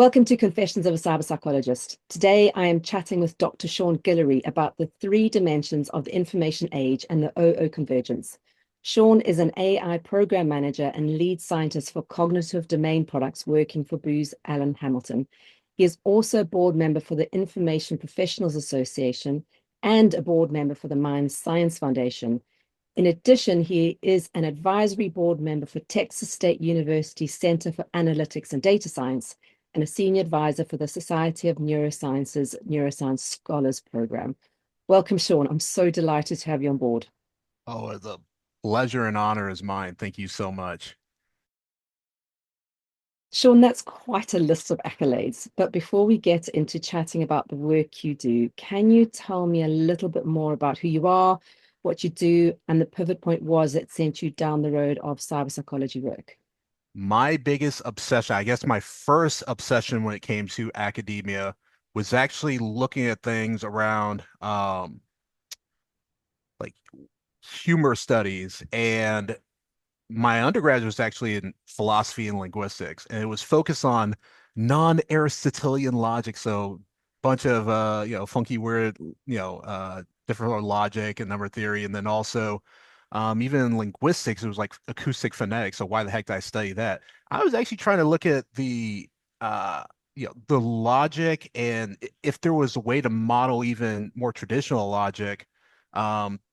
Welcome to Confessions of a Cyberpsychologist. Today, I am chatting with Dr. Sean Guillory about the three dimensions of the information age and the OO convergence. Sean is an AI program manager and lead scientist for cognitive domain products working for Booz Allen Hamilton. He is also a board member for the Information Professionals Association and a board member for the Mind Science Foundation. In addition, he is an advisory board member for Texas State University Center for Analytics and Data Science and a senior advisor for the Society of Neurosciences Neuroscience Scholars Program. Welcome, Sean. I'm so delighted to have you on board. Oh, the pleasure and honor is mine. Thank you so much. Sean, that's quite a list of accolades. But before we get into chatting about the work you do, can you tell me a little bit more about who you are, what you do, and the pivot point was that sent you down the road of cyber psychology work? My biggest obsession, I guess my first obsession when it came to academia was actually looking at things around like humor studies. And my undergraduate was actually in philosophy and linguistics, and it was focused on non-Aristotelian logic. So bunch of funky weird, different logic and number theory, and then also even in linguistics, it was like acoustic phonetics. So why the heck did I study that? I was actually trying to look at uh the logic and if there was a way to model even more traditional logic,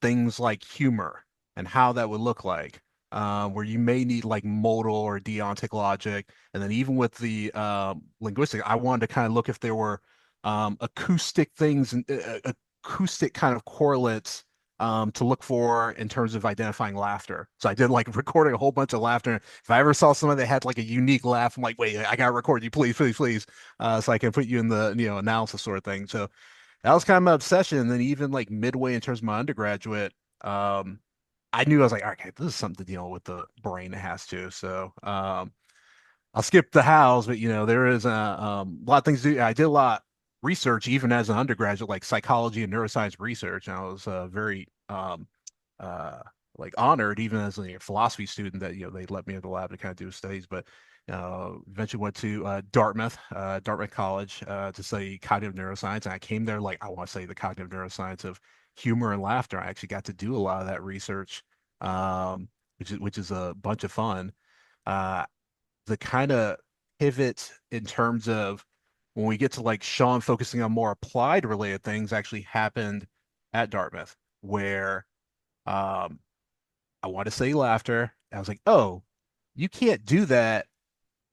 things like humor and how that would look like, where you may need like modal or deontic logic. And then even with the linguistic, I wanted to kind of look if there were acoustic things and acoustic kind of correlates to look for in terms of identifying laughter. So I did like recording a whole bunch of laughter. If I ever saw somebody that had like a unique laugh, I'm like, wait, I gotta record you, please, please, please, so I can put you in the analysis sort of thing. So that was kind of my obsession. And then even like midway in terms of my undergraduate, I knew I was like, okay, this is something to deal with the brain it has to. So I'll skip the hows, but there is a lot of things to do. I did a lot research even as an undergraduate, like psychology and neuroscience research. And I was very uh, like honored, even as a philosophy student, that they let me in the lab to kind of do studies. But eventually went to Dartmouth College, to study cognitive neuroscience. And I came there like I want to say the cognitive neuroscience of humor and laughter. I actually got to do a lot of that research, which is a bunch of fun. Uh, the kind of pivot in terms of when we get to like Sean focusing on more applied related things actually happened at Dartmouth, where um, I want to say laughter. I was like, oh, you can't do that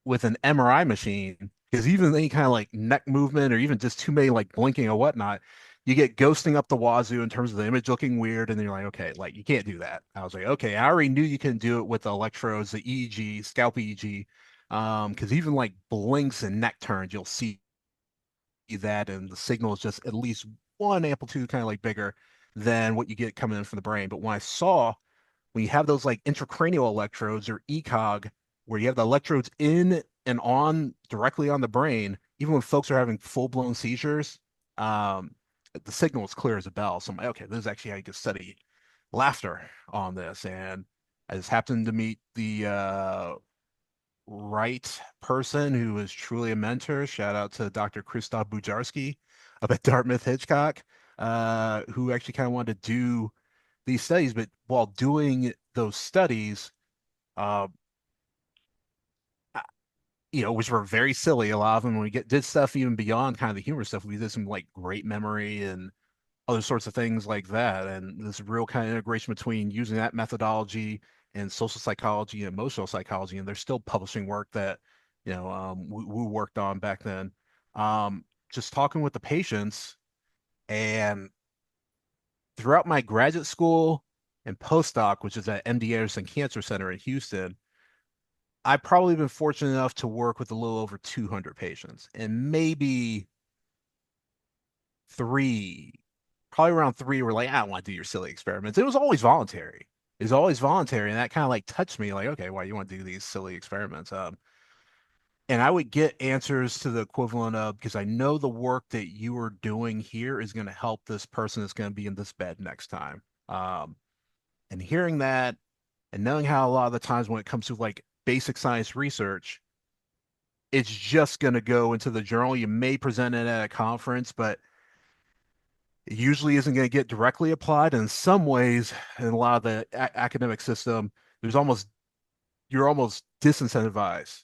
with an MRI machine because even any kind of like neck movement or even just too many like blinking or whatnot, you get ghosting up the wazoo in terms of the image looking weird. And then you're like, okay, like you can't do that. I was like, okay, I already knew you can do it with the electrodes, the EEG, scalp EEG. Because even like blinks and neck turns, you'll see that, and the signal is just at least one amplitude kind of like bigger than what you get coming in from the brain. But when I saw when you have those like intracranial electrodes or ECOG, where you have the electrodes in and on directly on the brain, even when folks are having full blown seizures, um, the signal is clear as a bell. So I'm like, okay, this is actually how you can study laughter on this. And I just happened to meet the right person who is truly a mentor. Shout out to Dr. Christoph Bujarski up at Dartmouth Hitchcock, who actually kind of wanted to do these studies, but while doing those studies, uh, which were very silly, a lot of them, when we did stuff even beyond kind of the humor stuff, we did some like great memory and other sorts of things like that. And this real kind of integration between using that methodology and social psychology and emotional psychology. And they're still publishing work that, we worked on back then. Just talking with the patients and throughout my graduate school and postdoc, which is at MD Anderson Cancer Center in Houston, I've probably been fortunate enough to work with a little over 200 patients, and maybe three, probably around three, were like, I don't want to do your silly experiments. It was always voluntary. It was always voluntary, and that kind of like touched me. Like, okay, why you want to do these silly experiments? And I would get answers to the equivalent of, because I know the work that you are doing here is going to help this person that's going to be in this bed next time. Um, and hearing that and knowing how a lot of the times when it comes to like basic science research, it's just going to go into the journal. You may present it at a conference, but it usually isn't going to get directly applied. And in some ways, in a lot of the academic system, there's almost you're almost disincentivized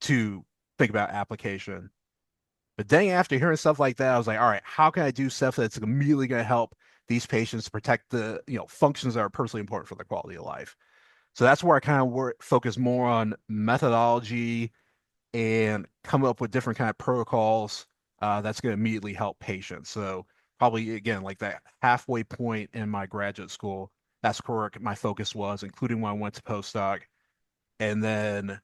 to think about application. But then after hearing stuff like that, I was like, all right, how can I do stuff that's immediately going to help these patients protect the functions that are personally important for their quality of life? So that's where I kind of focus more on methodology and come up with different kind of protocols that's going to immediately help patients. So probably again, like that halfway point in my graduate school, that's where my focus was, including when I went to postdoc. And then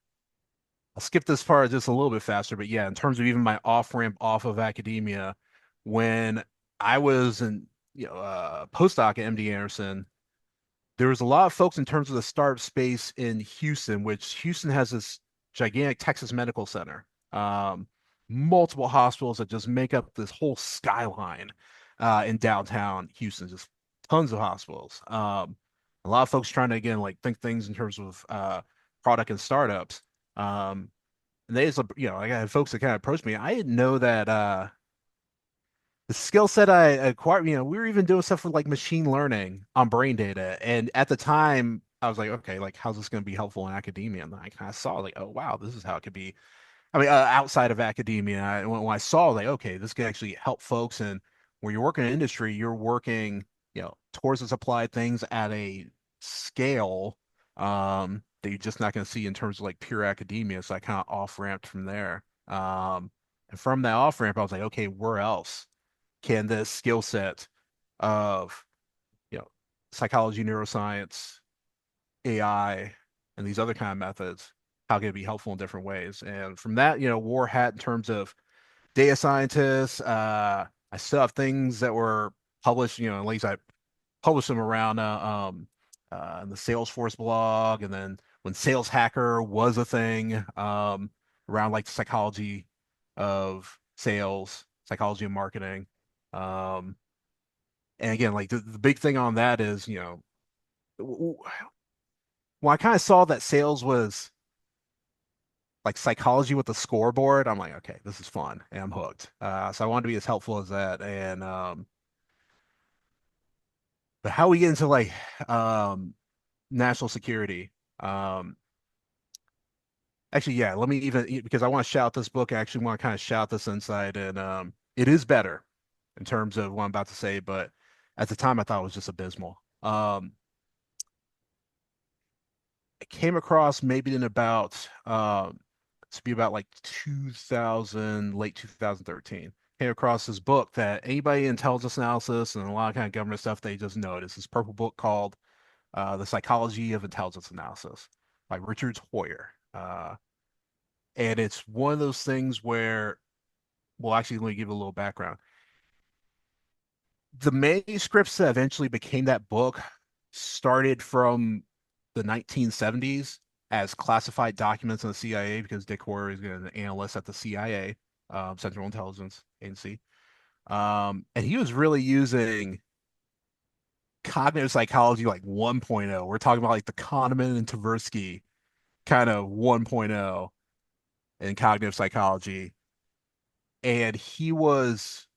I'll skip this part just a little bit faster, but yeah, in terms of even my off ramp off of academia, when I was in postdoc at MD Anderson, there was a lot of folks in terms of the startup space in Houston, which Houston has this gigantic Texas Medical Center, multiple hospitals that just make up this whole skyline in downtown Houston, just tons of hospitals. A lot of folks trying to again like think things in terms of product and startups. And they just, I got folks that kind of approached me. I didn't know that the skill set I acquired, we were even doing stuff with like machine learning on brain data. And at the time, I was like, okay, like how's this going to be helpful in academia? And then I kind of saw like, oh wow, this is how it could be. I mean, outside of academia, when I saw like, okay, this could actually help folks. And where you're working in industry, you're working, towards this applied things at a scale that you're just not going to see in terms of like pure academia. So I kind of off ramped from there. And from that off ramp, I was like, okay, where else can this skill set of you know psychology, neuroscience, AI, and these other kind of methods, how can it be helpful in different ways? And from that, wore hat in terms of data scientists. I still have things that were published, at least I published them around in the Salesforce blog, and then when Sales Hacker was a thing, around like the psychology of sales, psychology of marketing. Um, and again, like the big thing on that is, when I kind of saw that sales was like psychology with the scoreboard, I'm like, okay, this is fun, and I'm hooked. So I wanted to be as helpful as that. And but how we get into like national security, um, actually, yeah, let me even because I want to shout this book. I actually want to kind of shout this inside, and it is better in terms of what I'm about to say, but at the time I thought it was just abysmal. I came across maybe in about to be about like 2000, late 2013. Came across this book that anybody in intelligence analysis and a lot of kind of government stuff they just know it is this purple book called The Psychology of Intelligence Analysis by Richard Hoyer. And it's one of those things where, well, actually, let me give you a little background. The manuscripts that eventually became that book started from the 1970s as classified documents in the CIA because Dick Hoyer is an analyst at the CIA, Central Intelligence Agency. And he was really using cognitive psychology like 1.0. We're talking about like the Kahneman and Tversky kind of 1.0 in cognitive psychology. And he was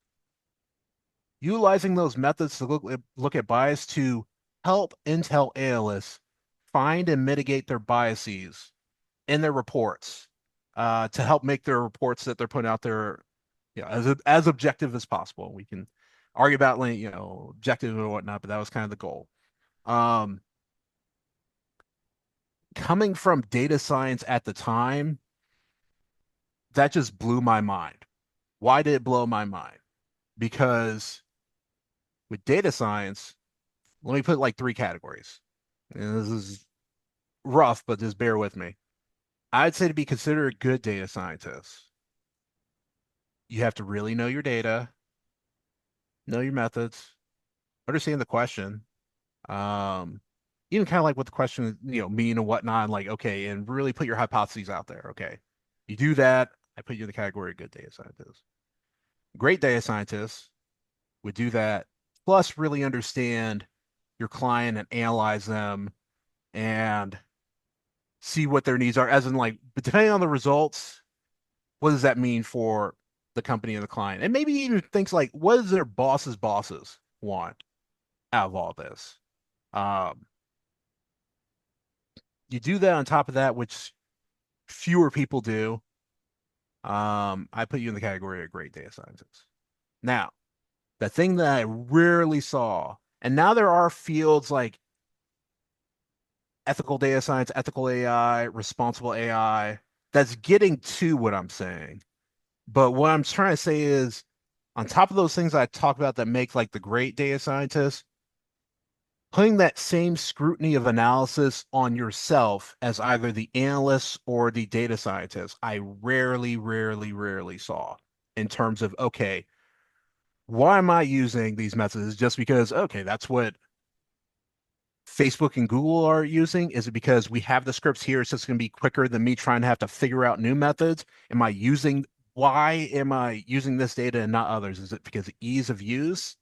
utilizing those methods to look at bias to help intel analysts find and mitigate their biases in their reports, to help make their reports that they're putting out there, as objective as possible. We can argue about objective and whatnot, but that was kind of the goal. Um, Coming from data science at the time, that just blew my mind. Why did it blow my mind? Because with data science, let me put like three categories. And this is rough, but just bear with me. I'd say to be considered a good data scientist, you have to really know your data, know your methods, understand the question, um, even kind of like what the question, mean and whatnot, and like, okay, and really put your hypotheses out there. Okay. You do that, I put you in the category of good data scientist. Great data scientists would do that, plus really understand your client and analyze them and see what their needs are, as in like, but depending on the results, what does that mean for the company and the client? And maybe even things like, what does their bosses want out of all this? Um, you do that on top of that, which fewer people do. I put you in the category of great data scientists. Now, the thing that I rarely saw, and now there are fields like ethical data science, ethical AI, responsible AI, that's getting to what I'm saying. But what I'm trying to say is, on top of those things I talk about that make like the great data scientists, putting that same scrutiny of analysis on yourself as either the analyst or the data scientist, I rarely saw in terms of, okay, why am I using these methods? Just because, okay, that's what Facebook and Google are using? Is it because we have the scripts here? It's just going to be quicker than me trying to have to figure out new methods? Why am I using this data and not others? Is it because of ease of use?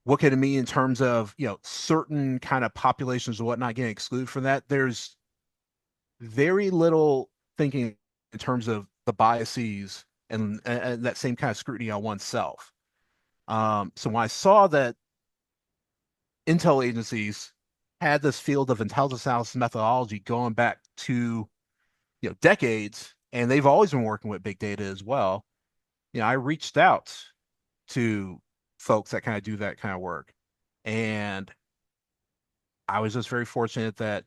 What can it mean in terms of, certain kind of populations or whatnot getting excluded from that? There's very little thinking in terms of the biases and that same kind of scrutiny on oneself. So when I saw that intel agencies had this field of intelligence analysis methodology going back to decades, and they've always been working with big data as well. I reached out to folks that kind of do that kind of work, and I was just very fortunate that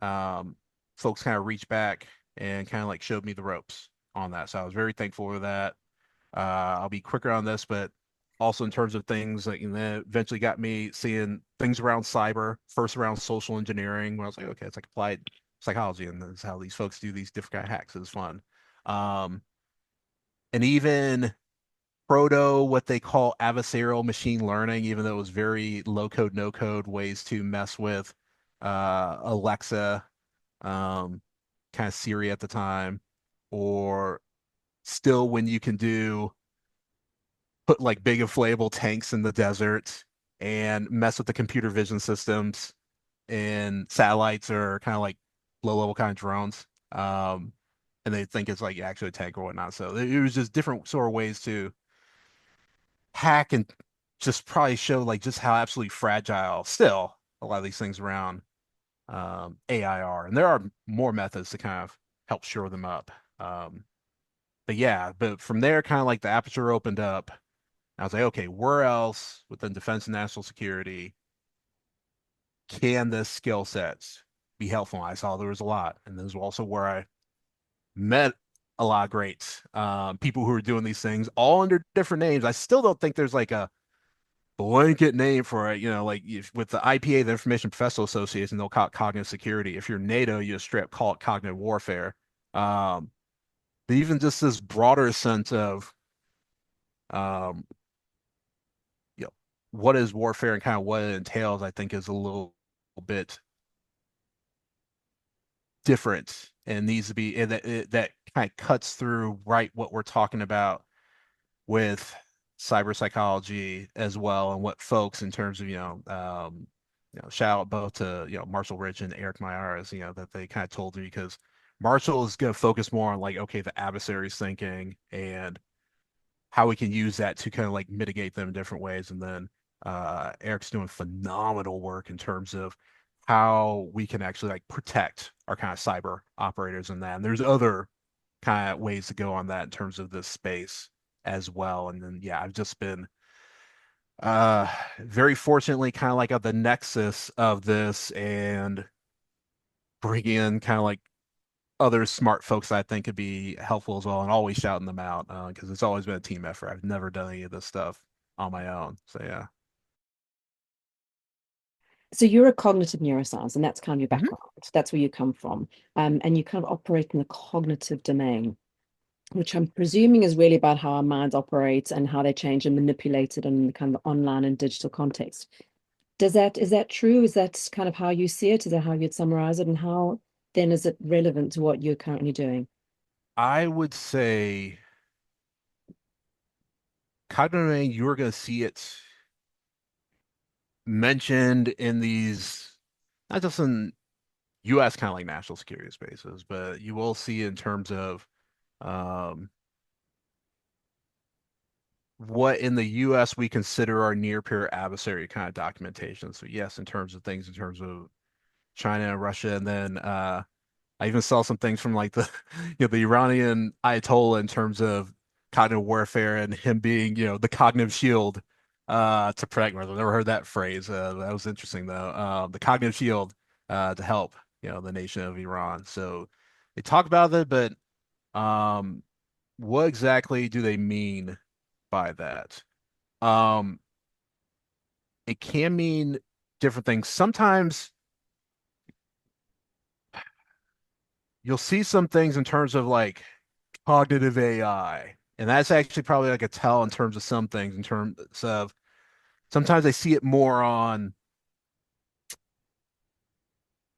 um, folks kind of reached back and kind of like showed me the ropes on that. So I was very thankful for that. I'll be quicker on this, but also in terms of things that eventually got me seeing things around cyber, first around social engineering, where I was like, okay, it's like applied psychology, and that's how these folks do these different kind of hacks. It's fun. Um, and even proto what they call adversarial machine learning, even though it was very low code, no code ways to mess with Alexa, um, kind of Siri at the time, or still when you can do put like big inflatable tanks in the desert and mess with the computer vision systems and satellites are kind of like low level kind of drones. And they think it's like actually a tank or whatnot. So it was just different sort of ways to hack and just probably show like just how absolutely fragile still a lot of these things around AI are. And there are more methods to kind of help shore them up. But yeah, but from there, kind of like the aperture opened up. I was like, okay, where else within defense and national security can this skill sets be helpful? I saw there was a lot, and this was also where I met a lot of great people who are doing these things all under different names. I still don't think there's like a blanket name for it. Like with the IPA, the Information Professional Association, they'll call it cognitive security. If you're NATO, you just straight up call it cognitive warfare. Um, but even just this broader sense of um, you know, what is warfare and kind of what it entails, I think is a little bit different and needs to be, and that kind of cuts through right what we're talking about with cyber psychology as well, and what folks in terms of shout out both to Marshall Rich and Eric Myers, that they kind of told me, because Marshall is going to focus more on like, okay, the adversaries thinking and how we can use that to kind of like mitigate them in different ways. And then Eric's doing phenomenal work in terms of how we can actually like protect our kind of cyber operators in that. And there's other kind of ways to go on that in terms of this space as well. And then yeah, I've just been uh very fortunately kind of like at the nexus of this and bringing in kind of like other smart folks I think could be helpful as well, and always shouting them out because it's always been a team effort. I've never done any of this stuff on my own. So yeah. So you're a cognitive neuroscience, and that's kind of your Mhm. background. That's where you come from. And you kind of operate in the cognitive domain, which I'm presuming is really about how our minds operate and how they change and manipulated in the kind of online and digital context. Is that true? Is that kind of how you see it? Is that how you'd summarize it? And how then is it relevant to what you're currently doing? I would say cognitive domain, you're going to see it mentioned in these, not just in US kind of like national security spaces, but you will see in terms of um, what in the US we consider our near peer adversary kind of documentation. So yes, in terms of things, in terms of China and Russia, and then I even saw some things from like the the Iranian Ayatollah in terms of cognitive warfare and him being the cognitive shield to protect. I've never heard that phrase. That was interesting though. The cognitive shield to help the nation of Iran. So they talk about it, but um, what exactly do they mean by that? Um, it can mean different things. Sometimes you'll see some things in terms of like cognitive AI, and that's actually probably like a tell in terms of some things, in terms of sometimes I see it more on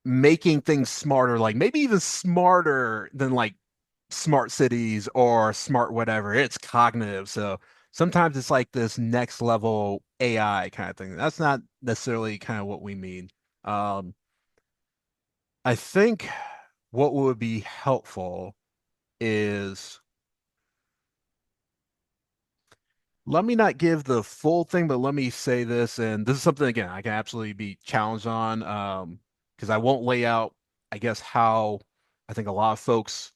making things smarter, like maybe even smarter than like smart cities or smart whatever. It's cognitive. So sometimes it's like this next level AI kind of thing. That's not necessarily kind of what we mean. Um, I think what would be helpful is let me not give the full thing, but let me say this, and this is something again I can absolutely be challenged on, because I won't lay out, I guess, how I think a lot of folks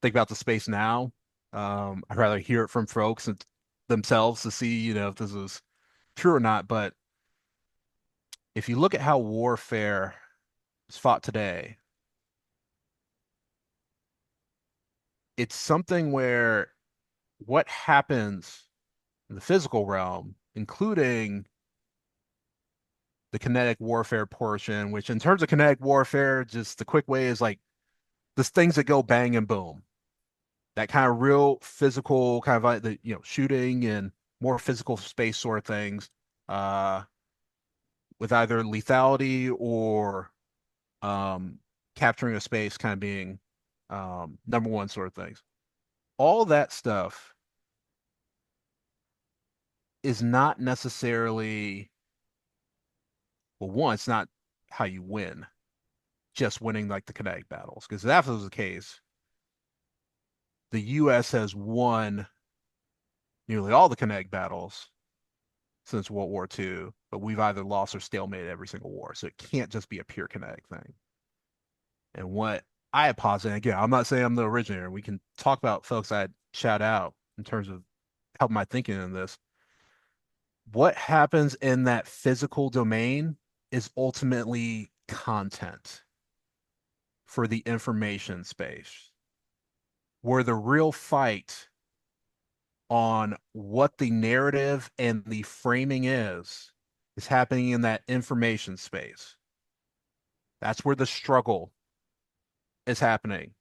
think about the space now. I'd rather hear it from folks and themselves to see, if this is true or not. But if you look at how warfare is fought today, it's something where what happens in the physical realm, including the kinetic warfare portion, which in terms of kinetic warfare, just the quick way is like the things that go bang and boom. That kind of real physical kind of like the shooting and more physical space sort of things, uh, with either lethality or um, capturing a space kind of being number one sort of things. All that stuff is not necessarily, well, one, it's not how you win, just winning like the kinetic battles. Because if that was the case, the US has won nearly all the kinetic battles since World War II, but we've either lost or stalemated every single war. So it can't just be a pure kinetic thing. And what I posit, again, I'm not saying I'm the originator. We can talk about folks I shout out in terms of help my thinking in this. What happens in that physical domain is ultimately content for the information space, where the real fight on what the narrative and the framing is happening in that information space. That's where the struggle is happening.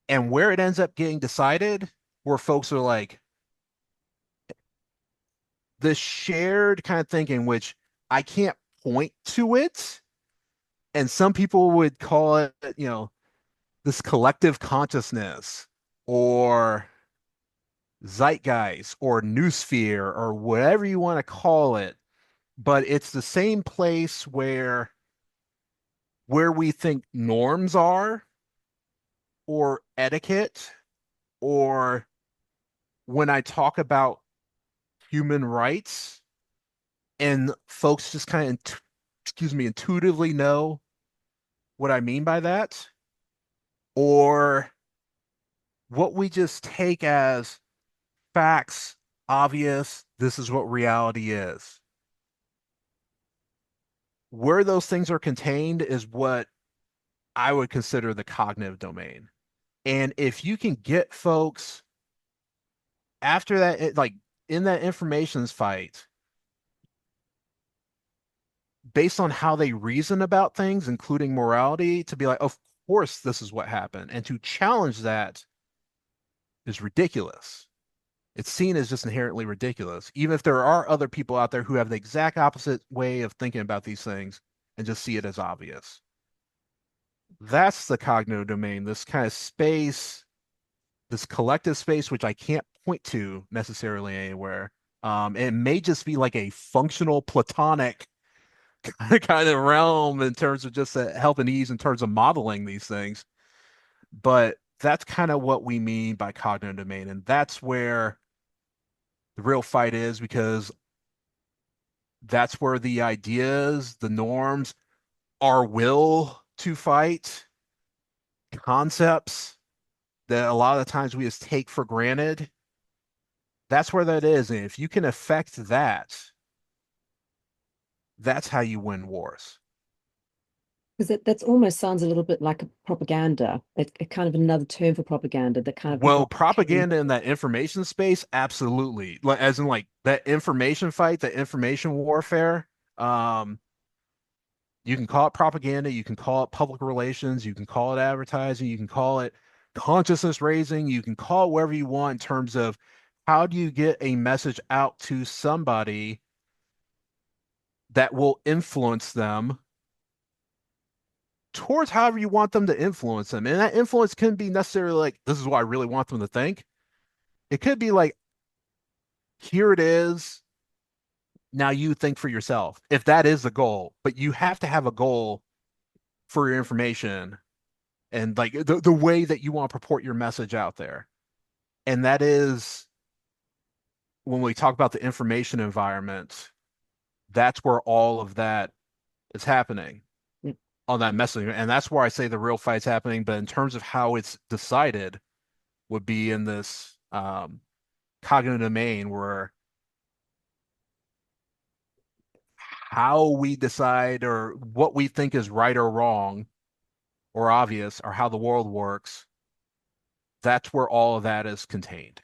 And where it ends up getting decided, where folks are like, the shared kind of thinking, which I can't point to it. And some people would call it, this collective consciousness or zeitgeist or noosphere or whatever you want to call it. But it's the same place where we think norms are or etiquette, or when I talk about human rights and folks just kind of excuse me intuitively know what I mean by that, or what we just take as facts, obvious, this is what reality is. Where those things are contained is what I would consider the cognitive domain. And if you can get folks after that, like in that information's fight, based on how they reason about things, including morality, to be like, of course, this is what happened. And to challenge that is ridiculous. It's seen as just inherently ridiculous, even if there are other people out there who have the exact opposite way of thinking about these things and just see it as obvious. That's the cognitive domain, this kind of space, this collective space, which I can't point to necessarily anywhere. It may just be like a functional platonic kind of realm in terms of just help and ease in terms of modeling these things. But that's kind of what we mean by cognitive domain. And that's where the real fight is, because that's where the ideas, the norms, our will to fight, concepts that a lot of the times we just take for granted, that's where that is. And if you can affect that, that's how you win wars. Because that's almost sounds a little bit like a propaganda. It kind of another term for propaganda that kind of Well, people carry. propaganda in that information space, absolutely. Like, as in like that information fight, that information warfare. Um, you can call it propaganda, you can call it public relations, you can call it advertising, you can call it consciousness raising, you can call it whatever you want in terms of how do you get a message out to somebody that will influence them towards however you want them to influence them. And that influence can be necessarily like, this is what I really want them to think. It could be like, here it is. Now you think for yourself, if that is the goal, but you have to have a goal for your information and like the way that you want to purport your message out there. And that is when we talk about the information environment, that's where all of that is happening Yeah. on that messaging. And that's where I say the real fight's happening. But in terms of how it's decided, would be in this cognitive domain where how we decide or what we think is right or wrong or obvious or how the world works, that's where all of that is contained.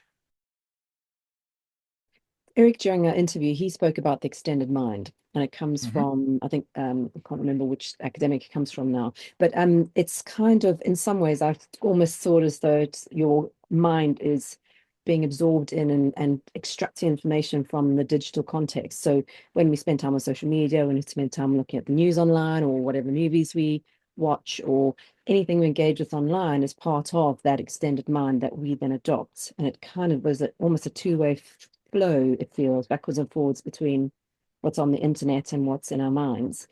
Eric, during our interview, he spoke about the extended mind, and it comes Mm-hmm. from, I think, I can't remember which academic it comes from now, but it's kind of, in some ways, I've almost thought as though your mind is being absorbed in and extracting information from the digital context. So when we spend time on social media, when we spend time looking at the news online or whatever movies we watch or anything we engage with online is part of that extended mind that we then adopt. And it kind of was almost a two-way flow, it feels, backwards and forwards between what's on the internet and what's in our minds.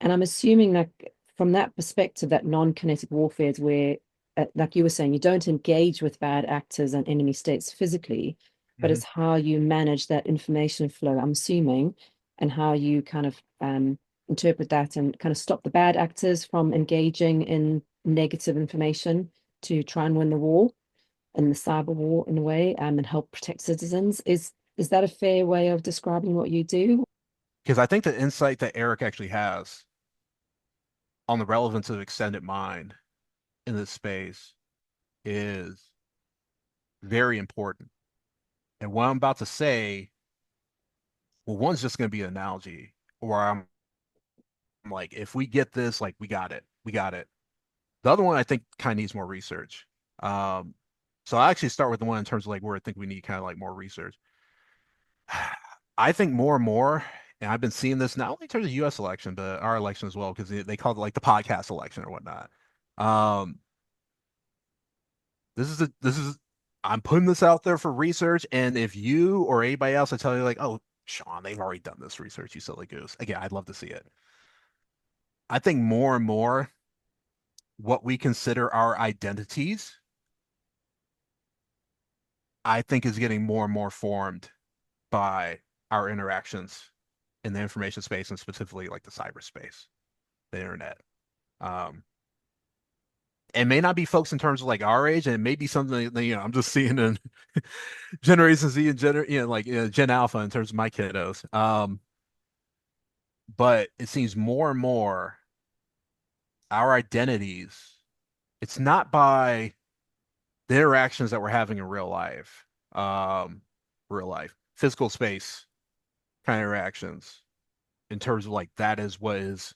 And I'm assuming that from that perspective, that non-kinetic warfare is where, like you were saying, you don't engage with bad actors and enemy states physically, but Mm-hmm. it's how you manage that information flow, I'm assuming, and how you kind of interpret that and kind of stop the bad actors from engaging in negative information to try and win the war and the cyber war in a way, and help protect citizens. Is that a fair way of describing what you do? Because I think the insight that Eric actually has on the relevance of extended mind in this space is very important. And what I'm about to say, well, one's just going to be an analogy, or I'm like, if we get this, like, we got it. We got it. The other one I think kind of needs more research. Um, so I actually start with the one in terms of like where I think we need kind of like more research. I think more and more, and I've been seeing this not only in terms of the US election, but our election as well, because they call it like the podcast election or whatnot. Um, this is I'm putting this out there for research, and if you or anybody else I tell you like, oh, Sean, they've already done this research, you silly goose. Again, I'd love to see it. I think more and more what we consider our identities, I think is getting more and more formed by our interactions in the information space and specifically like the cyberspace, the internet. Um, it may not be folks in terms of like our age, and it may be something that, I'm just seeing in Generation Z and Gen Alpha in terms of my kiddos. But it seems more and more our identities, it's not by the interactions that we're having in um, real life, physical space kind of interactions in terms of like that is what is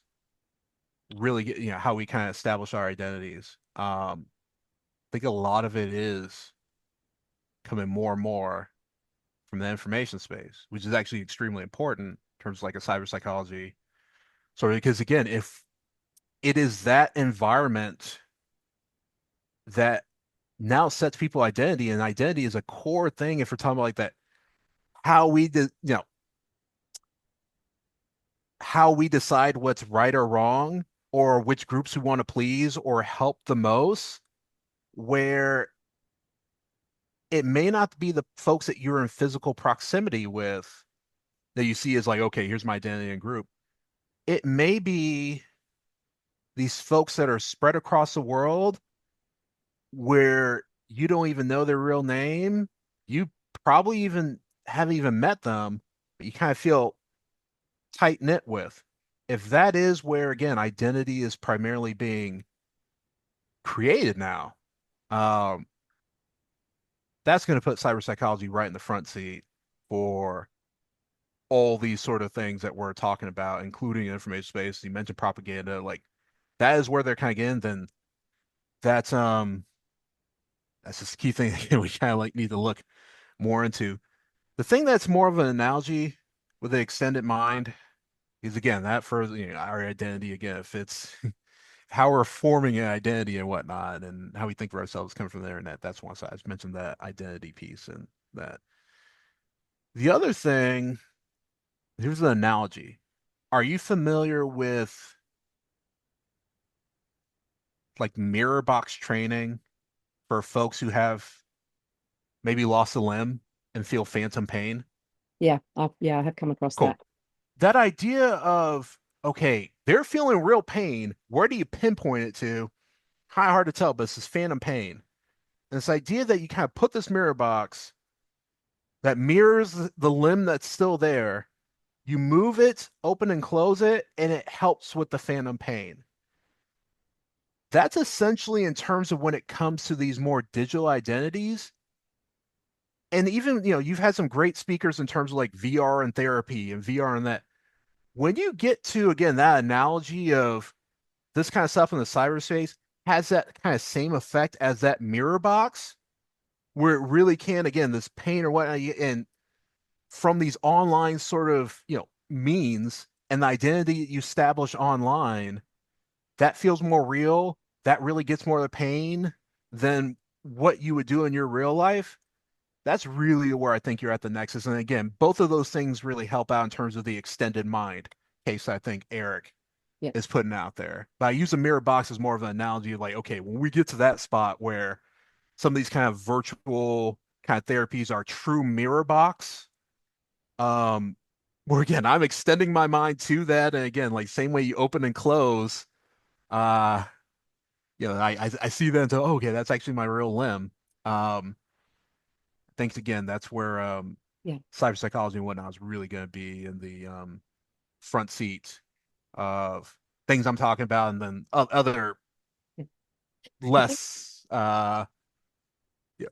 really, how we kind of establish our identities. I think a lot of it is coming more and more from the information space, which is actually extremely important in terms of like a cyber psychology. So, because again, if it is that environment that now sets people identity, and identity is a core thing if we're talking about like that, how we did, how we decide what's right or wrong, or which groups we want to please or help the most. where it may not be the folks that you're in physical proximity with that you see as like, okay, here's my identity and group. It may be these folks that are spread across the world where you don't even know their real name. You probably even haven't even met them, but you kind of feel tight knit with. If that is where, again, identity is primarily being created now, um, that's going to put cyber psychology right in the front seat for all these sort of things that we're talking about, including information space. You mentioned propaganda, like that is where they're kind of getting. Then that's that's just the key thing we kind of like need to look more into. The thing that's more of an analogy with the extended mind is again that for our identity again, if it's how we're forming an identity and whatnot, and how we think of ourselves coming from there, and that's one side. I just mentioned that identity piece and that. The other thing, here's an analogy. Are you familiar with like mirror box training for folks who have maybe lost a limb and feel phantom pain? Yeah, I have come across Cool. that. That idea of, okay, they're feeling real pain. Where do you pinpoint it to? Kind of hard to tell, but it's this phantom pain. And this idea that you kind of put this mirror box that mirrors the limb that's still there, you move it, open and close it, and it helps with the phantom pain. That's essentially in terms of when it comes to these more digital identities. And even, you've had some great speakers in terms of like VR and therapy and VR and that. When you get to, again, that analogy of this kind of stuff in the cyberspace has that kind of same effect as that mirror box, where it really can, again, this pain or whatnot, and from these online sort of, means and the identity you establish online, that feels more real. That really gets more of the pain than what you would do in your real life. That's really where I think you're at the nexus. And again, both of those things really help out in terms of the extended mind case I think Eric Yeah. is putting out there. But I use a mirror box as more of an analogy of like, okay, when we get to that spot where some of these kind of virtual kind of therapies are true mirror box, um, where again, I'm extending my mind to that. And again, like same way you open and close, uh, I see that and go, oh, okay, that's actually my real limb. Um, thanks again. That's where Yeah. cyber psychology and whatnot is really going to be in the front seat of things I'm talking about, and then other Yeah. I think, less yeah, yeah.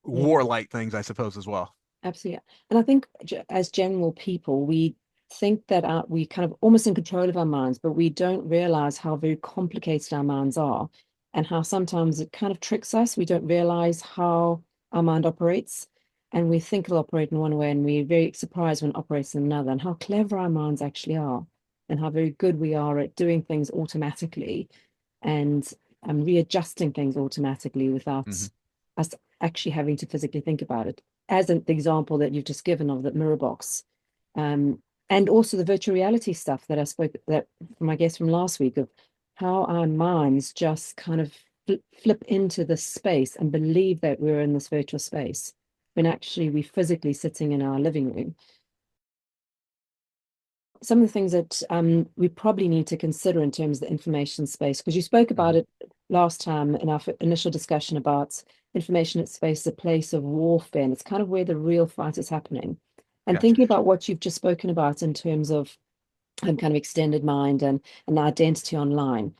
warlike things, I suppose, as well. Absolutely. And I think as general people, we think that we kind of almost in control of our minds, but we don't realize how very complicated our minds are and how sometimes it kind of tricks us. We don't realize how our mind operates. And we think it'll operate in one way, and we're very surprised when it operates in another, and how clever our minds actually are, and how very good we are at doing things automatically and readjusting things automatically without Hmm. us actually having to physically think about it. As an example that you've just given of the mirror box, um, and also the virtual reality stuff that I spoke that from I guess from last week of how our minds just kind of flip into this space and believe that we're in this virtual space when actually we're physically sitting in our living room. Some of the things that we probably need to consider in terms of the information space, because you spoke about Hmm. it last time in our initial discussion about information space, a place of warfare, and it's kind of where the real fight is happening. And Gotcha. thinking about what you've just spoken about in terms of kind of extended mind and identity online,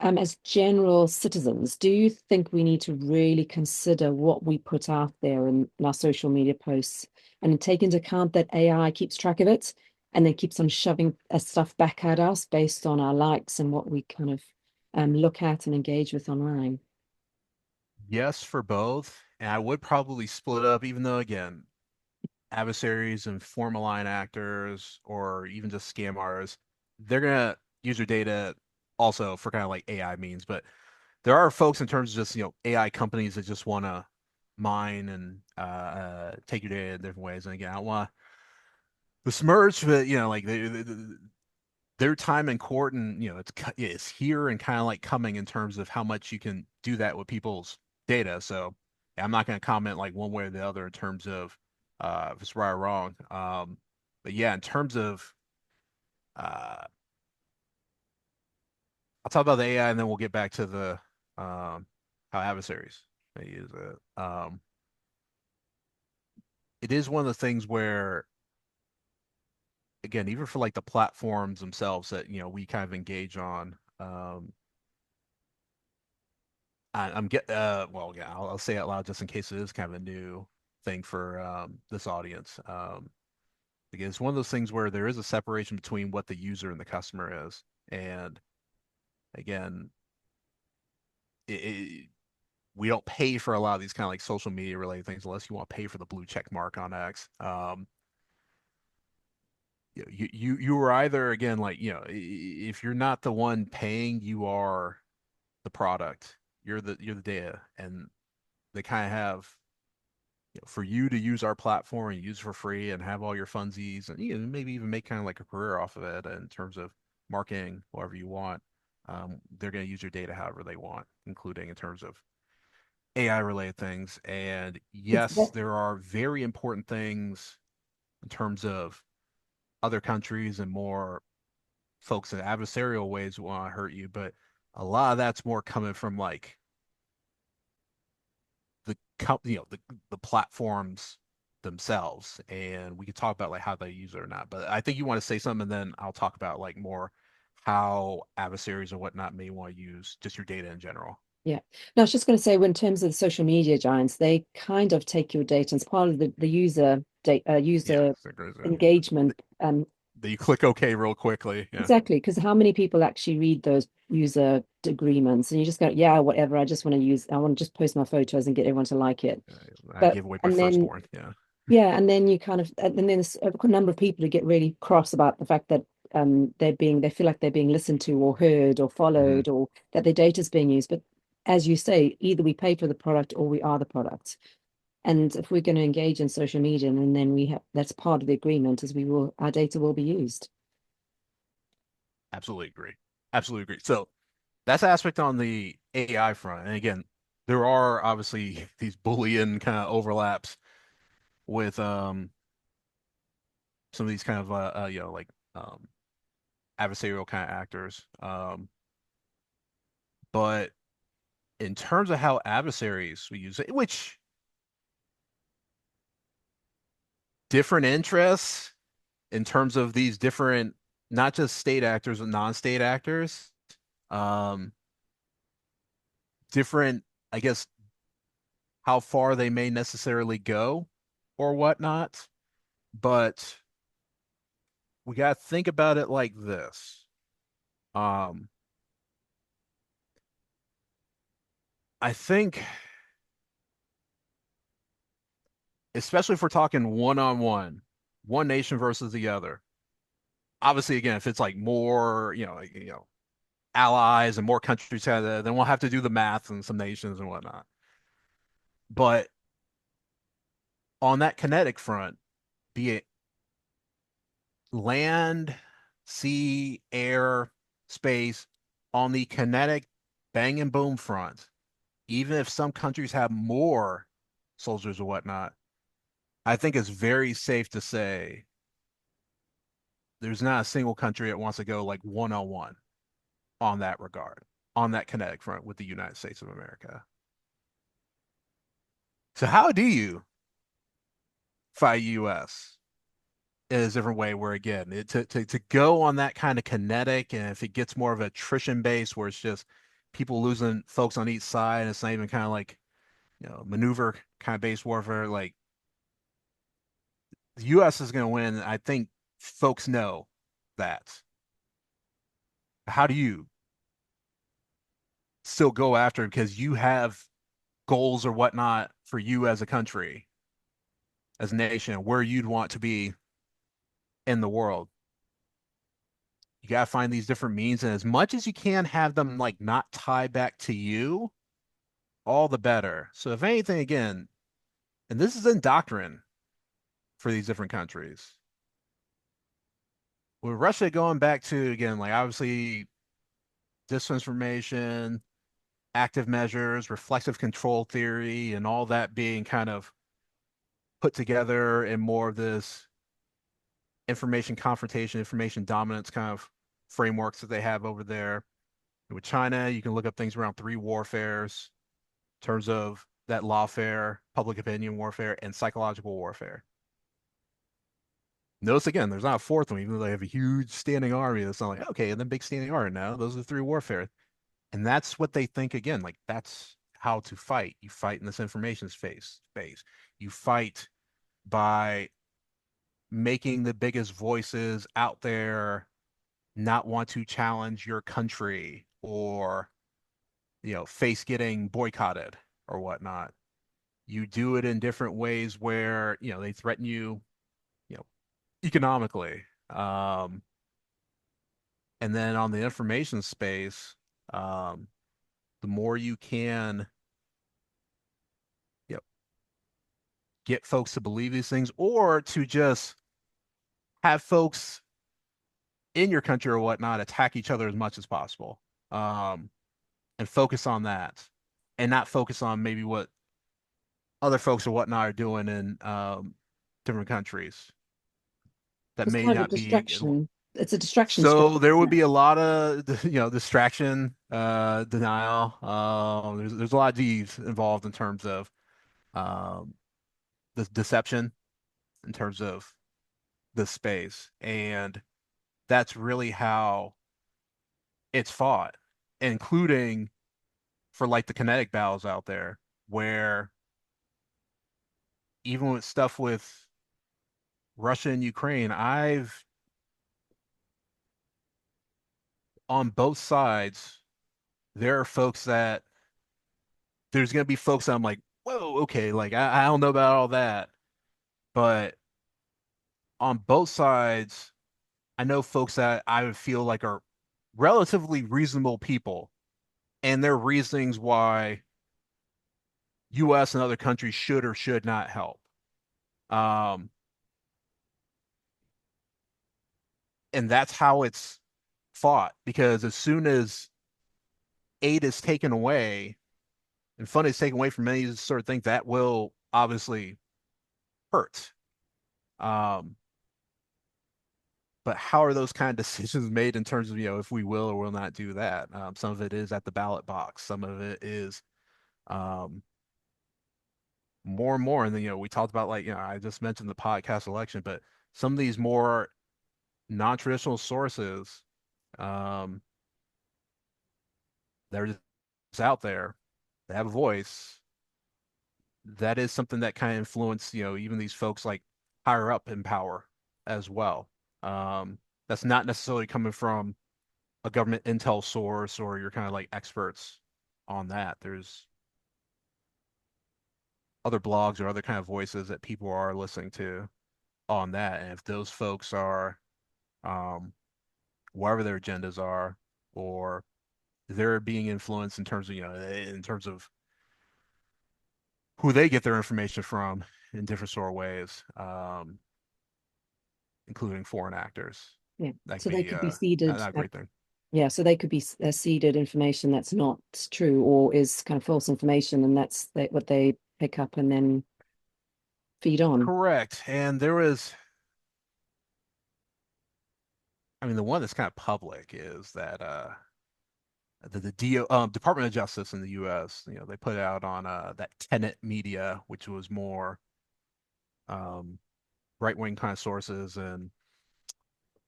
as general citizens, do you think we need to really consider what we put out there in our social media posts and take into account that AI keeps track of it and then keeps on shoving stuff back at us based on our likes and what we kind of look at and engage with online? Yes, for both. And I would probably split up, even though, again, adversaries and former line actors or even just scam artists, they're going to use your data also for kind of like AI means. But there are folks in terms of just, AI companies that just want to mine and take your data in different ways. And again, I don't want to besmirch, but, like their time in court and, it's here and kind of like coming in terms of how much you can do that with people's data. So I'm not going to comment like one way or the other in terms of if it's right or wrong. But yeah, in terms of I'll talk about the AI and then we'll get back to the how adversaries may use it. It is one of the things where, again, even for like the platforms themselves that we kind of engage on, I'm get well, yeah, I'll say it out loud just in case it is kind of a new thing for this audience. Again, it's one of those things where there is a separation between what the user and the customer is, and again, we don't pay for a lot of these kind of like social media related things unless you want to pay for the blue check mark on X. You are either again like if you're not the one paying, you are the product. You're the data, and they kind of have for you to use our platform and use for free and have all your funsies and maybe even make kind of like a career off of it in terms of marketing, whatever you want. They're going to use your data however they want, including in terms of AI related things. And It's yes, that, there are very important things in terms of other countries and more folks in adversarial ways want to hurt you, but a lot of that's more coming from like the the platforms themselves, and we could talk about like how they use it or not. But I think you want to say something, and then I'll talk about like more how adversaries and whatnot may want to use just your data in general. yeah. No, I was just going to say, in terms of the social media giants, they kind of take your data as part of the user data, Yeah, user so there's engagement. that you click OK real quickly. Yeah, Exactly, because how many people actually read those user agreements and you just go, yeah, whatever, I want to just post my photos and get everyone to like it. I But gave away my and then firstborn. Yeah. yeah, and then you kind of and then there's a number of people who get really cross about the fact that they feel like they're being listened to or heard or Hmm. followed or that their data is being used. But as you say, either we pay for the product or we are the product. And if we're going to engage in social media, and then we have that's part of the agreement is our data will be used. Absolutely agree. Absolutely agree. So that's aspect on the AI front. And again, there are obviously these Boolean kind of overlaps with some of these kind of like adversarial kind of actors. But in terms of how adversaries we use it, which different interests in terms of these different, not just state actors but non-state actors, um, different, I guess, how far they may necessarily go or whatnot. But we got to think about it like this. Um, I think, especially if we're talking one-on-one, one nation versus the other. Obviously, again, if it's like more, allies and more countries have that, then we'll have to do the math and some nations and whatnot. But on that kinetic front, be it land, sea, air, space, on the kinetic bang and boom front, even if some countries have more soldiers or whatnot, I think it's very safe to say there's not a single country that wants to go like one-on-one on that regard, on that kinetic front with the United States of America. So how do you fight US in a different way where again to go on that kind of kinetic and if it gets more of an attrition base where it's just people losing folks on each side and it's not even kind of like maneuver kind of base warfare like the US is going to win. I think folks know that. How do you still go after it because you have goals or whatnot for you as a country, as a nation, where you'd want to be in the world? You got to find these different means, and as much as you can, have them like not tie back to you, all the better. So, if anything, again, and this is in doctrine for these different countries, with Russia going back to again, like obviously disinformation, active measures, reflexive control theory, and all that being kind of put together in more of this information confrontation, information dominance kind of frameworks that they have over there. With China, you can look up things around three warfares in terms of that lawfare, public opinion warfare, and psychological warfare. Notice again, there's not a fourth one, even though they have a huge standing army. That's not like, okay, and then big standing army now. Those are the three warfare. And that's what they think again, like that's how to fight. You fight in this information space. You fight by making the biggest voices out there not want to challenge your country or face getting boycotted or whatnot. You do it in different ways where they threaten you, you know economically, and then on the information space, um, the more you can you know get folks to believe these things or to just have folks in your country or whatnot attack each other as much as possible, um, and focus on that and not focus on maybe what other folks or whatnot are doing in different countries that It's may kind of a not be. distraction. It's a distraction So strategy, there would isn't it? be a lot of distraction, denial. There's a lot of D's involved in terms of um, the deception, in terms of the space, and that's really how it's fought, including for like the kinetic battles out there, where even with stuff with Russia and Ukraine, I've on both sides, there are folks that there's gonna be folks that I'm like, whoa, okay, like I don't know about all that. But on both sides, I know folks that I would feel like are relatively reasonable people, and their reasonings why US and other countries should or should not help. Um, and that's how it's fought, because as soon as aid is taken away and fund is taken away from many of these sort of things, that will obviously hurt. Um, but how are those kind of decisions made in terms of, if we will or will not do that? Some of it is at the ballot box. Some of it is um, more and more. And then, we talked about like, I just mentioned the podcast election, but some of these more non-traditional sources, um, they're just out there. They have a voice. That is something that kind of influence, even these folks like higher up in power as well. That's not necessarily coming from a government intel source or you're kind of like experts on that. There's other blogs or other kind of voices that people are listening to on that. And if those folks are um, wherever their agendas are, or they're being influenced in terms of, in terms of who they get their information from in different sort of ways, including foreign actors, Yeah. that could So they be could be not seeded. a great thing. Yeah. So they could be seeded information that's not true or is kind of false information, and that's what they pick up and then feed on. Correct. And there was, I mean, the one that's kind of public is that Department of Justice in the U.S. They put out on that Tenet Media, which was more um, right wing kind of sources, and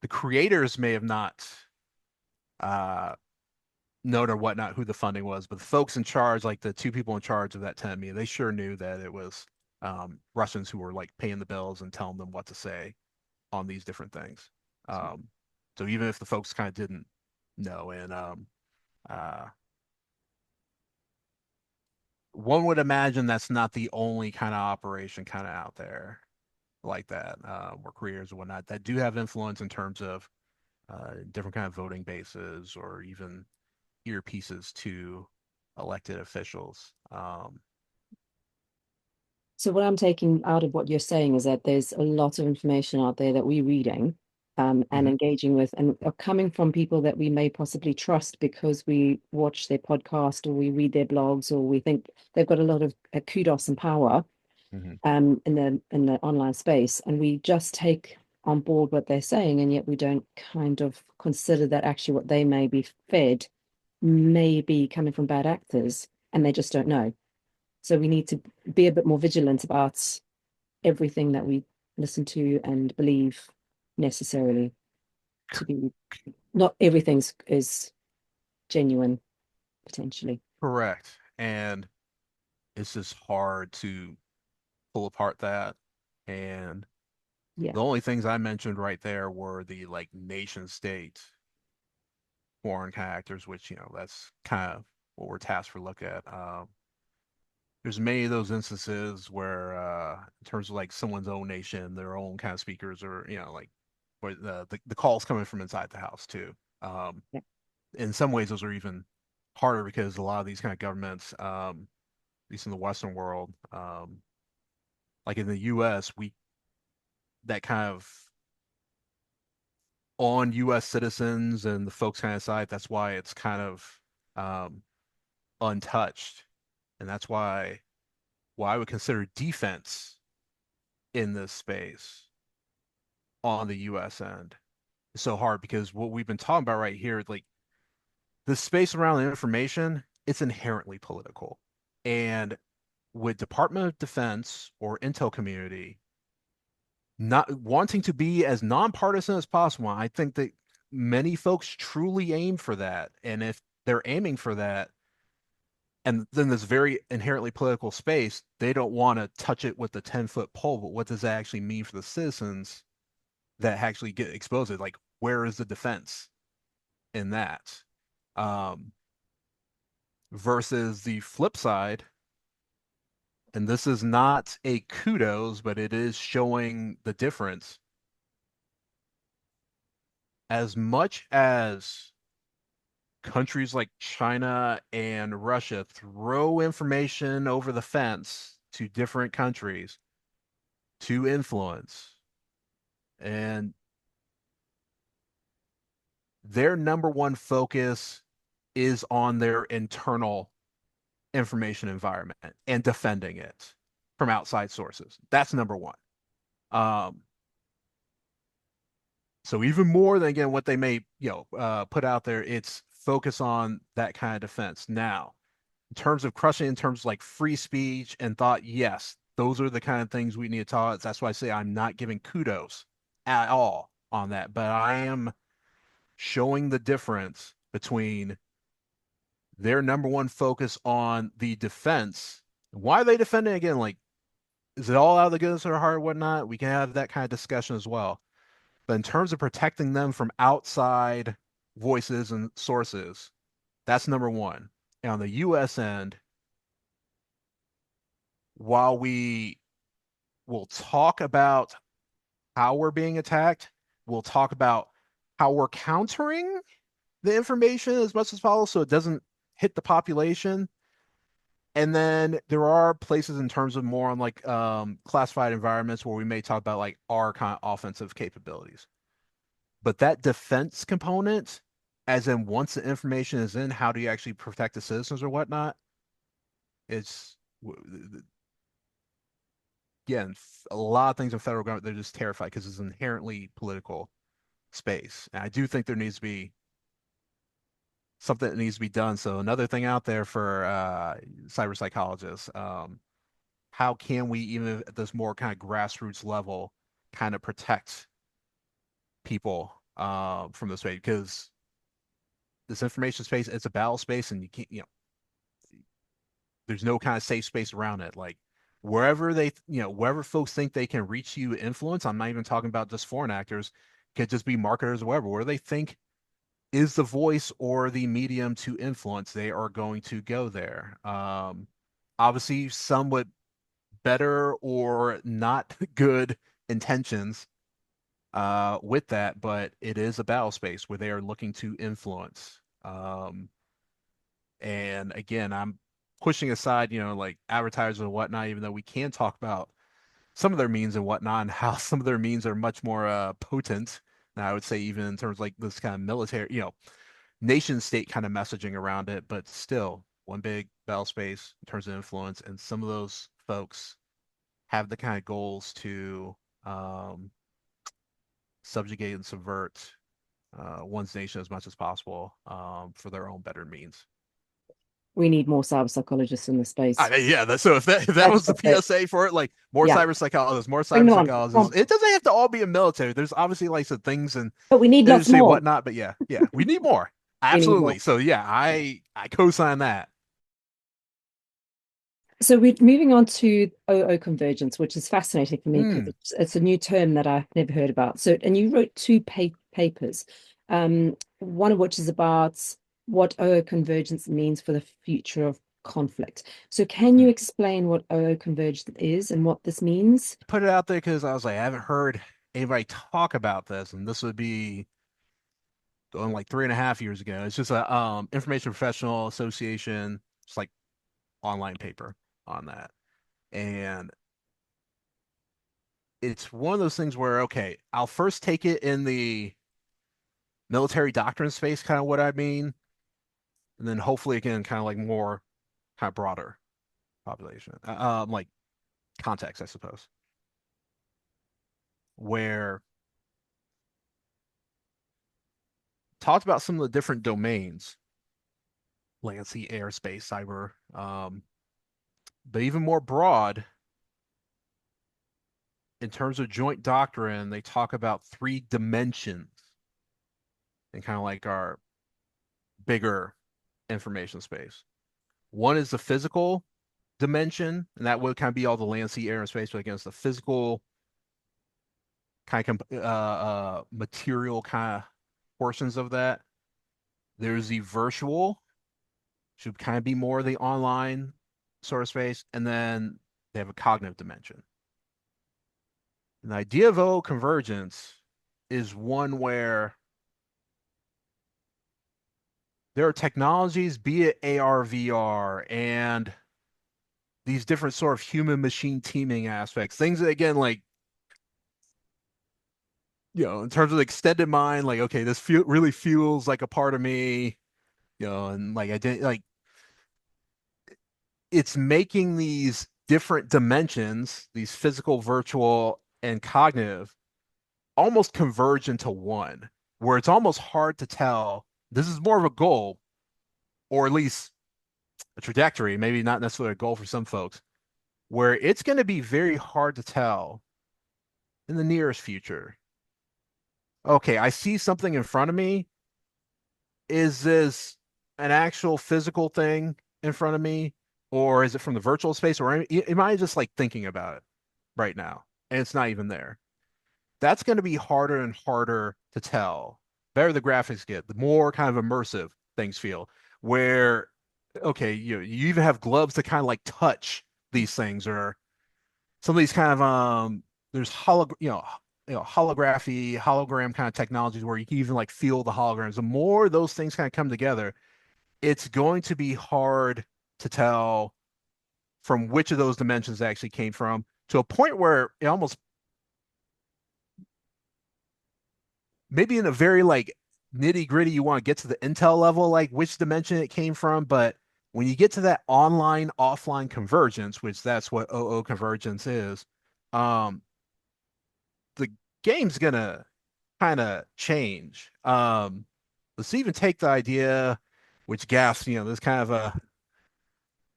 the creators may have not uh, known or whatnot who the funding was, but the folks in charge, like the two people in charge of that Tenet Media, they sure knew that it was Russians who were like paying the bills and telling them what to say on these different things. Um, so even if the folks kind of didn't know, and uh, one would imagine that's not the only kind of operation kind of out there like that, where careers and whatnot that do have influence in terms of different kind of voting bases or even earpieces to elected officials. So what I'm taking out of what you're saying is that there's a lot of information out there that we're reading, and Hmm. engaging with, and are coming from people that we may possibly trust because we watch their podcast or we read their blogs or we think they've got a lot of kudos and power Hmm. in the online space, and we just take on board what they're saying, and yet we don't kind of consider that actually what they may be fed may be coming from bad actors, and they just don't know. So we need to be a bit more vigilant about everything that we listen to and believe necessarily to be not everything is genuine potentially. Correct. And it's just hard to pull apart that. And Yeah. the only things I mentioned right there were the like nation state foreign kind of actors, which, that's kind of what we're tasked for look at. There's many of those instances where, in terms of like someone's own nation, their own kind of speakers, or like where the calls coming from inside the house too. Um, Yeah. in some ways, those are even harder because a lot of these kind of governments, at least in the Western world, like in the U.S., we that kind of on U.S. citizens and the folks kind of side. That's why it's kind of um, untouched, and that's why I would consider defense in this space on the US end is so hard because what we've been talking about right here, like the space around the information, it's inherently political. And with Department of Defense or intel community not wanting to be as nonpartisan as possible, I think that many folks truly aim for that. And if they're aiming for that, and then this very inherently political space, they don't want to touch it with the 10-foot pole. But what does that actually mean for the citizens that actually get exposed? Like, where is the defense in that? Um, versus the flip side, and this is not a kudos, but it is showing the difference. As much as countries like China and Russia throw information over the fence to different countries to influence, and their number one focus is on their internal information environment and defending it from outside sources. That's number one. Um, so even more than again what they may put out there, it's focus on that kind of defense. Now, in terms of crushing, in terms of like free speech and thought, yes, those are the kind of things we need to talk. That's why I say I'm not giving kudos at all on that, but I am showing the difference between their number one focus on the defense. Why are they defending again? Like, is it all out of the goodness of their heart or whatnot? We can have that kind of discussion as well. But in terms of protecting them from outside voices and sources, that's number one. And on the US end, while we will talk about how we're being attacked, we'll talk about how we're countering the information as much as possible so it doesn't hit the population. And then there are places in terms of more on like classified environments where we may talk about like our kind of offensive capabilities. But that defense component, as in once the information is in, how do you actually protect the citizens or whatnot? It's again, a lot of things in federal government, they're just terrified because it's inherently political space. And I do think there needs to be something that needs to be done. So another thing out there for cyber psychologists, how can we even at this more kind of grassroots level kind of protect people from this way? Because this information space, it's a battle space, and you can't, there's no kind of safe space around it. Like wherever wherever folks think they can reach you influence, I'm not even talking about just foreign actors, could just be marketers or wherever, where they think is the voice or the medium to influence, they are going to go there. Obviously, some with better or not good intentions with that, but it is a battle space where they are looking to influence. And again, I'm pushing aside, like advertisers and whatnot, even though we can talk about some of their means and whatnot and how some of their means are much more potent And I would say even in terms of like this kind of military, nation state kind of messaging around it, but still one big battle space in terms of influence. And some of those folks have the kind of goals to um, subjugate and subvert one's nation as much as possible for their own better means. We need more cyber psychologists in the space. Yeah. So if that That's was the it. PSA for it, like more Yeah, cyber psychologists, more bring cyber them on. Come psychologists. on. It doesn't have to all be a military. There's obviously like some things and But we need lots industry more. whatnot. But yeah, we need more. We need more. Absolutely. So yeah, I co-sign that. So we're moving on to OO convergence, which is fascinating for me because Hmm. it's a new term that I've never heard about. So, and you wrote two papers, one of which is about what OO convergence means for the future of conflict. So, can you Hmm. explain what OO convergence is and what this means? Put it out there because I was like, I haven't heard anybody talk about this, and this would be going like 3.5 years ago. It's just a information professional association, it's like online paper on that. And it's one of those things where, okay, I'll first take it in the military doctrine space, kind of what I mean, and then hopefully again, kind of like more kind of broader population, like context, I suppose, where talked about some of the different domains, land, sea, air, space, cyber, but even more broad in terms of joint doctrine, they talk about three dimensions in kind of like our bigger information space. One is the physical dimension, and that would kind of be all the land, sea, air, and space, but against the physical kind of material kind of portions of that. There's the virtual, should kind of be more the online sort of space, and then they have a cognitive dimension. And the idea of O convergence is one where there are technologies, be it AR, VR, and these different sort of human machine teaming aspects, things that, again, like, in terms of the extended mind, like, okay, this really feels like a part of me, and like, I didn't like it's making these different dimensions, these physical, virtual, and cognitive, almost converge into one, where it's almost hard to tell. This is more of a goal, or at least a trajectory, maybe not necessarily a goal for some folks, where it's going to be very hard to tell in the nearest future. Okay, I see something in front of me. Is this an actual physical thing in front of me? Or is it from the virtual space? Or am I just like thinking about it right now? And it's not even there. That's going to be harder and harder to tell. Better the graphics get, the more kind of immersive things feel. Where, okay, you even have gloves to kind of like touch these things, or some of these kind of there's holography, hologram kind of technologies where you can even like feel the holograms. The more those things kind of come together, it's going to be hard to tell from which of those dimensions it actually came from, to a point where it almost, maybe in a very like nitty gritty, you want to get to the intel level, like which dimension it came from. But when you get to that online offline convergence, which that's what OO convergence is, um, the game's gonna kind of change. Let's even take the idea, which gas, this kind of a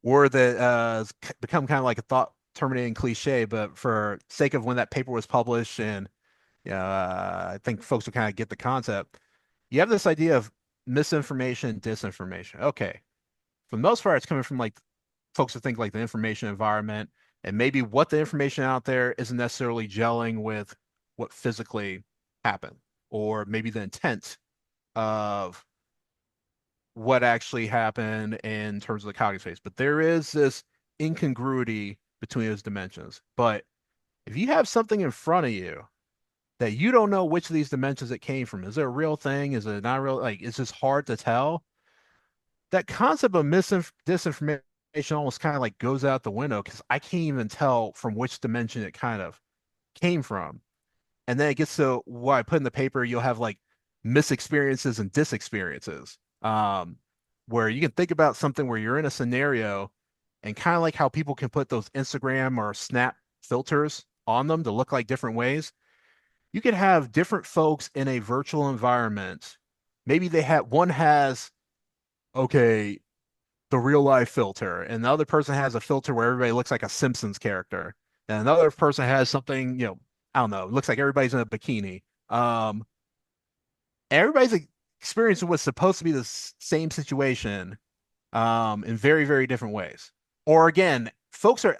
word that has become kind of like a thought terminating cliche, but for sake of when that paper was published, and I think folks will kind of get the concept. You have this idea of misinformation and disinformation. Okay, for the most part, it's coming from like folks who think like the information environment, and maybe what the information out there isn't necessarily gelling with what physically happened, or maybe the intent of what actually happened in terms of the cognitive space. But there is this incongruity between those dimensions. But if you have something in front of you that you don't know which of these dimensions it came from, is it a real thing? Is it not real? Like, it's just hard to tell. That concept of disinformation almost kind of like goes out the window, because I can't even tell from which dimension it kind of came from. And then it gets to what I put in the paper, you'll have like misexperiences and disexperiences. Where you can think about something where you're in a scenario and kind of like how people can put those Instagram or Snap filters on them to look like different ways. You could have different folks in a virtual environment. Maybe one has, okay, the real life filter, and the other person has a filter where everybody looks like a Simpsons character, and another person has something, I don't know, it looks like everybody's in a bikini. Everybody's experiencing what's supposed to be the same situation, in very, very different ways. Or again,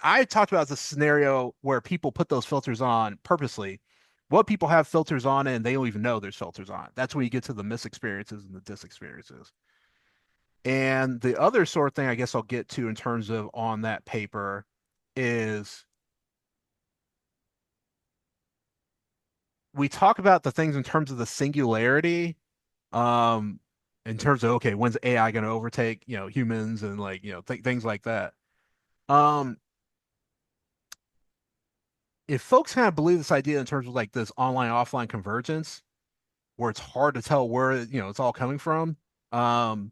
I talked about the scenario where people put those filters on purposely. What people have filters on and they don't even know there's filters on. That's where you get to the misexperiences and the disexperiences. And the other sort of thing I guess I'll get to in terms of on that paper is we talk about the things in terms of the singularity, um, in terms of, okay, when's AI going to overtake, humans and like, things like that. Um, if folks kind of believe this idea in terms of like this online offline convergence, where it's hard to tell where, it's all coming from, um,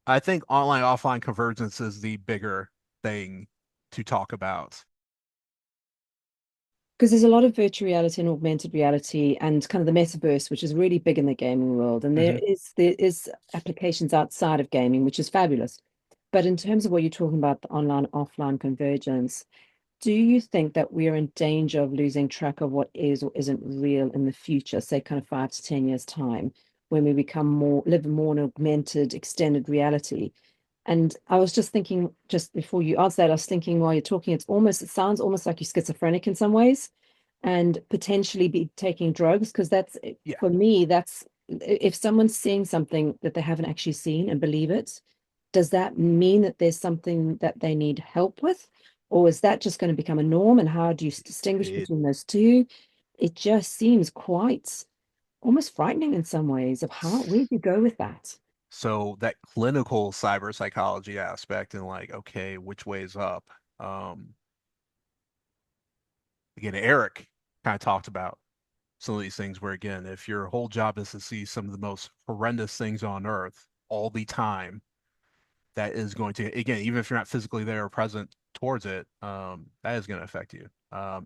I think online offline convergence is the bigger thing to talk about. Because there's a lot of virtual reality and augmented reality and kind of the metaverse, which is really big in the gaming world. And Mhm. there is applications outside of gaming, which is fabulous. But in terms of what you're talking about, the online offline convergence, do you think that we are in danger of losing track of what is or isn't real in the future, say kind of 5 to 10 years time, when we live more in augmented, extended reality? And I was just thinking, just before you answer that, I was thinking while you're talking, it sounds almost like you're schizophrenic in some ways and potentially be taking drugs, because Yeah. for me, that's if someone's seeing something that they haven't actually seen and believe it, does that mean that there's something that they need help with? Or is that just going to become a norm? And how do you distinguish It, between those two? It just seems quite almost frightening in some ways of where do you go with that? so that clinical cyber psychology aspect and like, okay, which way is up? Um, Again, Eric kind of talked about some of these things where, again, if your whole job is to see some of the most horrendous things on earth all the time, that is going to, again, even if you're not physically there or present towards it, that is going to affect you.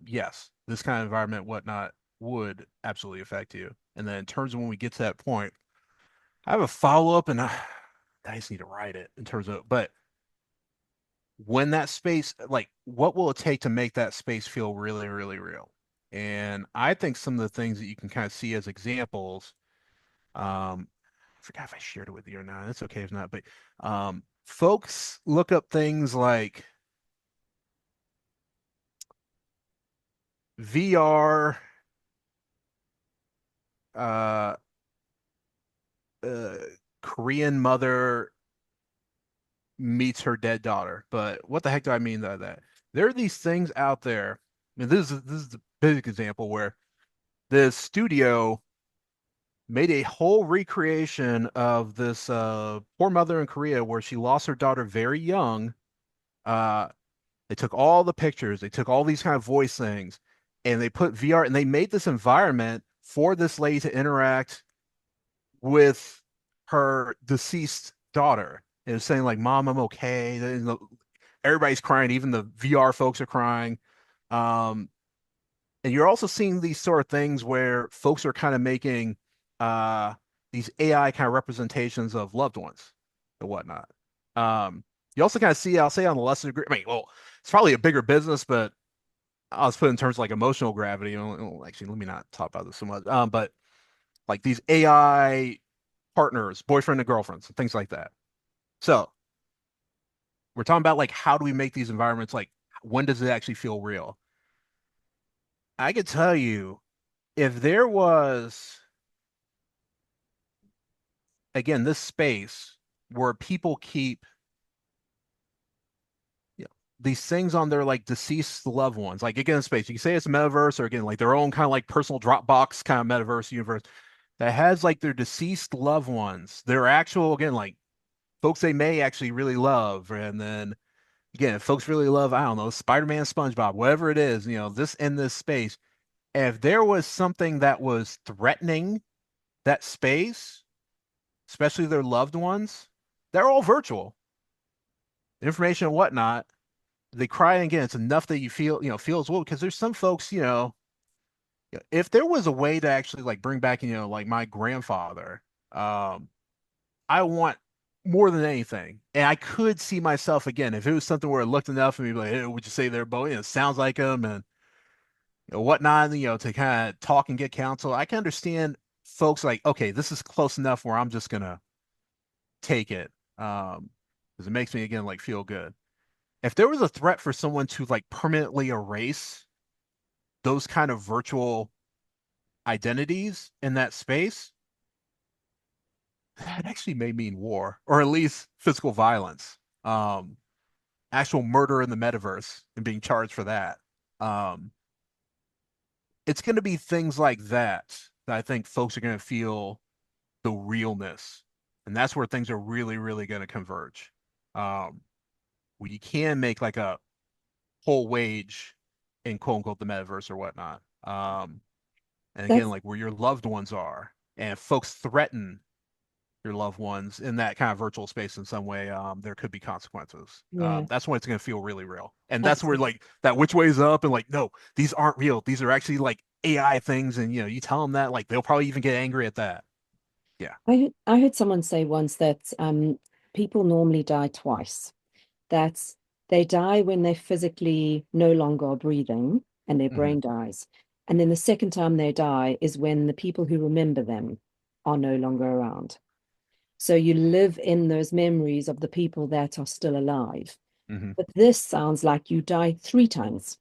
Yes, this kind of environment, whatnot, would absolutely affect you. And then in terms of when we get to that point, I have a follow up, and I just need to write it in terms of, but when that space, like, what will it take to make that space feel really, really real? And I think some of the things that you can kind of see as examples, I forgot if I shared it with you or not. It's okay if not, but folks look up things like VR, uh, uh, Korean mother meets her dead daughter. But what the heck do I mean by that? There are these things out there. I mean, this is the big example where the studio made a whole recreation of this poor mother in Korea where she lost her daughter very young. Uh, they took all the pictures, they took all these kind of voice things, and they put VR and they made this environment for this lady to interact with her deceased daughter. It was saying like, "Mom, I'm okay." Everybody's crying, even the VR folks are crying. Um, and you're also seeing these sort of things where folks are kind of making uh these AI kind of representations of loved ones and whatnot. You also kind of see, I'll say on the lesser degree, I mean, well, it's probably a bigger business, but I'll just put it in terms of like emotional gravity. Actually, let me not talk about this so much. But like these AI partners, boyfriend and girlfriends, and things like that. So we're talking about like how do we make these environments like when does it actually feel real? I could tell you if there was again this space where people keep you know, these things on their like deceased loved ones, like again space. You can say it's a metaverse or again like their own kind of like personal Dropbox kind of metaverse universe that has like their deceased loved ones, their actual again like folks they may actually really love, and then again if folks really love I don't know Spider-Man, SpongeBob, whatever it is, this in this space. If there was something that was threatening that space, especially their loved ones, they're all virtual. Information and whatnot. They cry again. It's enough that you feel, feel as well. Because there's some folks, if there was a way to actually like bring back, like my grandfather, um, I want more than anything. And I could see myself again if it was something where it looked enough and be like, hey, would you say they're both, sounds like him and whatnot, to kind of talk and get counsel. I can understand folks like, okay, this is close enough where I'm just gonna take it. Because it makes me again like feel good. If there was a threat for someone to like permanently erase those kind of virtual identities in that space, that actually may mean war, or at least physical violence, actual murder in the metaverse and being charged for that. Um, it's going to be things like that I think folks are going to feel the realness, and that's where things are really, really going to converge. Um, where you can make like a whole wage in quote unquote the metaverse or whatnot. And again, That's like where your loved ones are, and if folks threaten your loved ones in that kind of virtual space in some way, there could be consequences. yeah, That's when it's going to feel really real. And that's where absolutely. like that which way is up and like, no, these aren't real. These are actually like AI things. And, you tell them that, like, they'll probably even get angry at that. Yeah. I heard someone say once that people normally die twice. That they die when they physically no longer are breathing and their Hmm. brain dies. And then the second time they die is when the people who remember them are no longer around. So you live in those memories of the people that are still alive. Hmm. But this sounds like you die three times.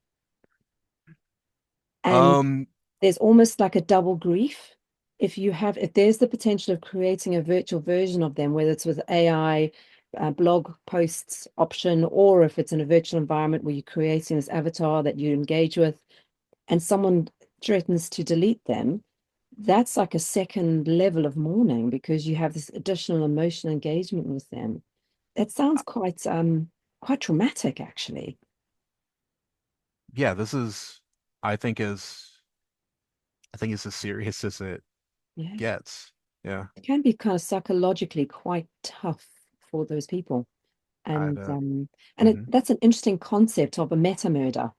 And Um, there's almost like a double grief. If there's the potential of creating a virtual version of them, whether it's with AI, blog posts option, or if it's in a virtual environment where you're creating this avatar that you engage with, and someone threatens to delete them, that's like a second level of mourning because you have this additional emotional engagement with them. It sounds quite traumatic, actually. yeah, this is, I think is, I think it's as serious as it Yeah. gets. Yeah. It can be kind of psychologically quite tough for those people. I, And mhm. that's an interesting concept of a meta murder.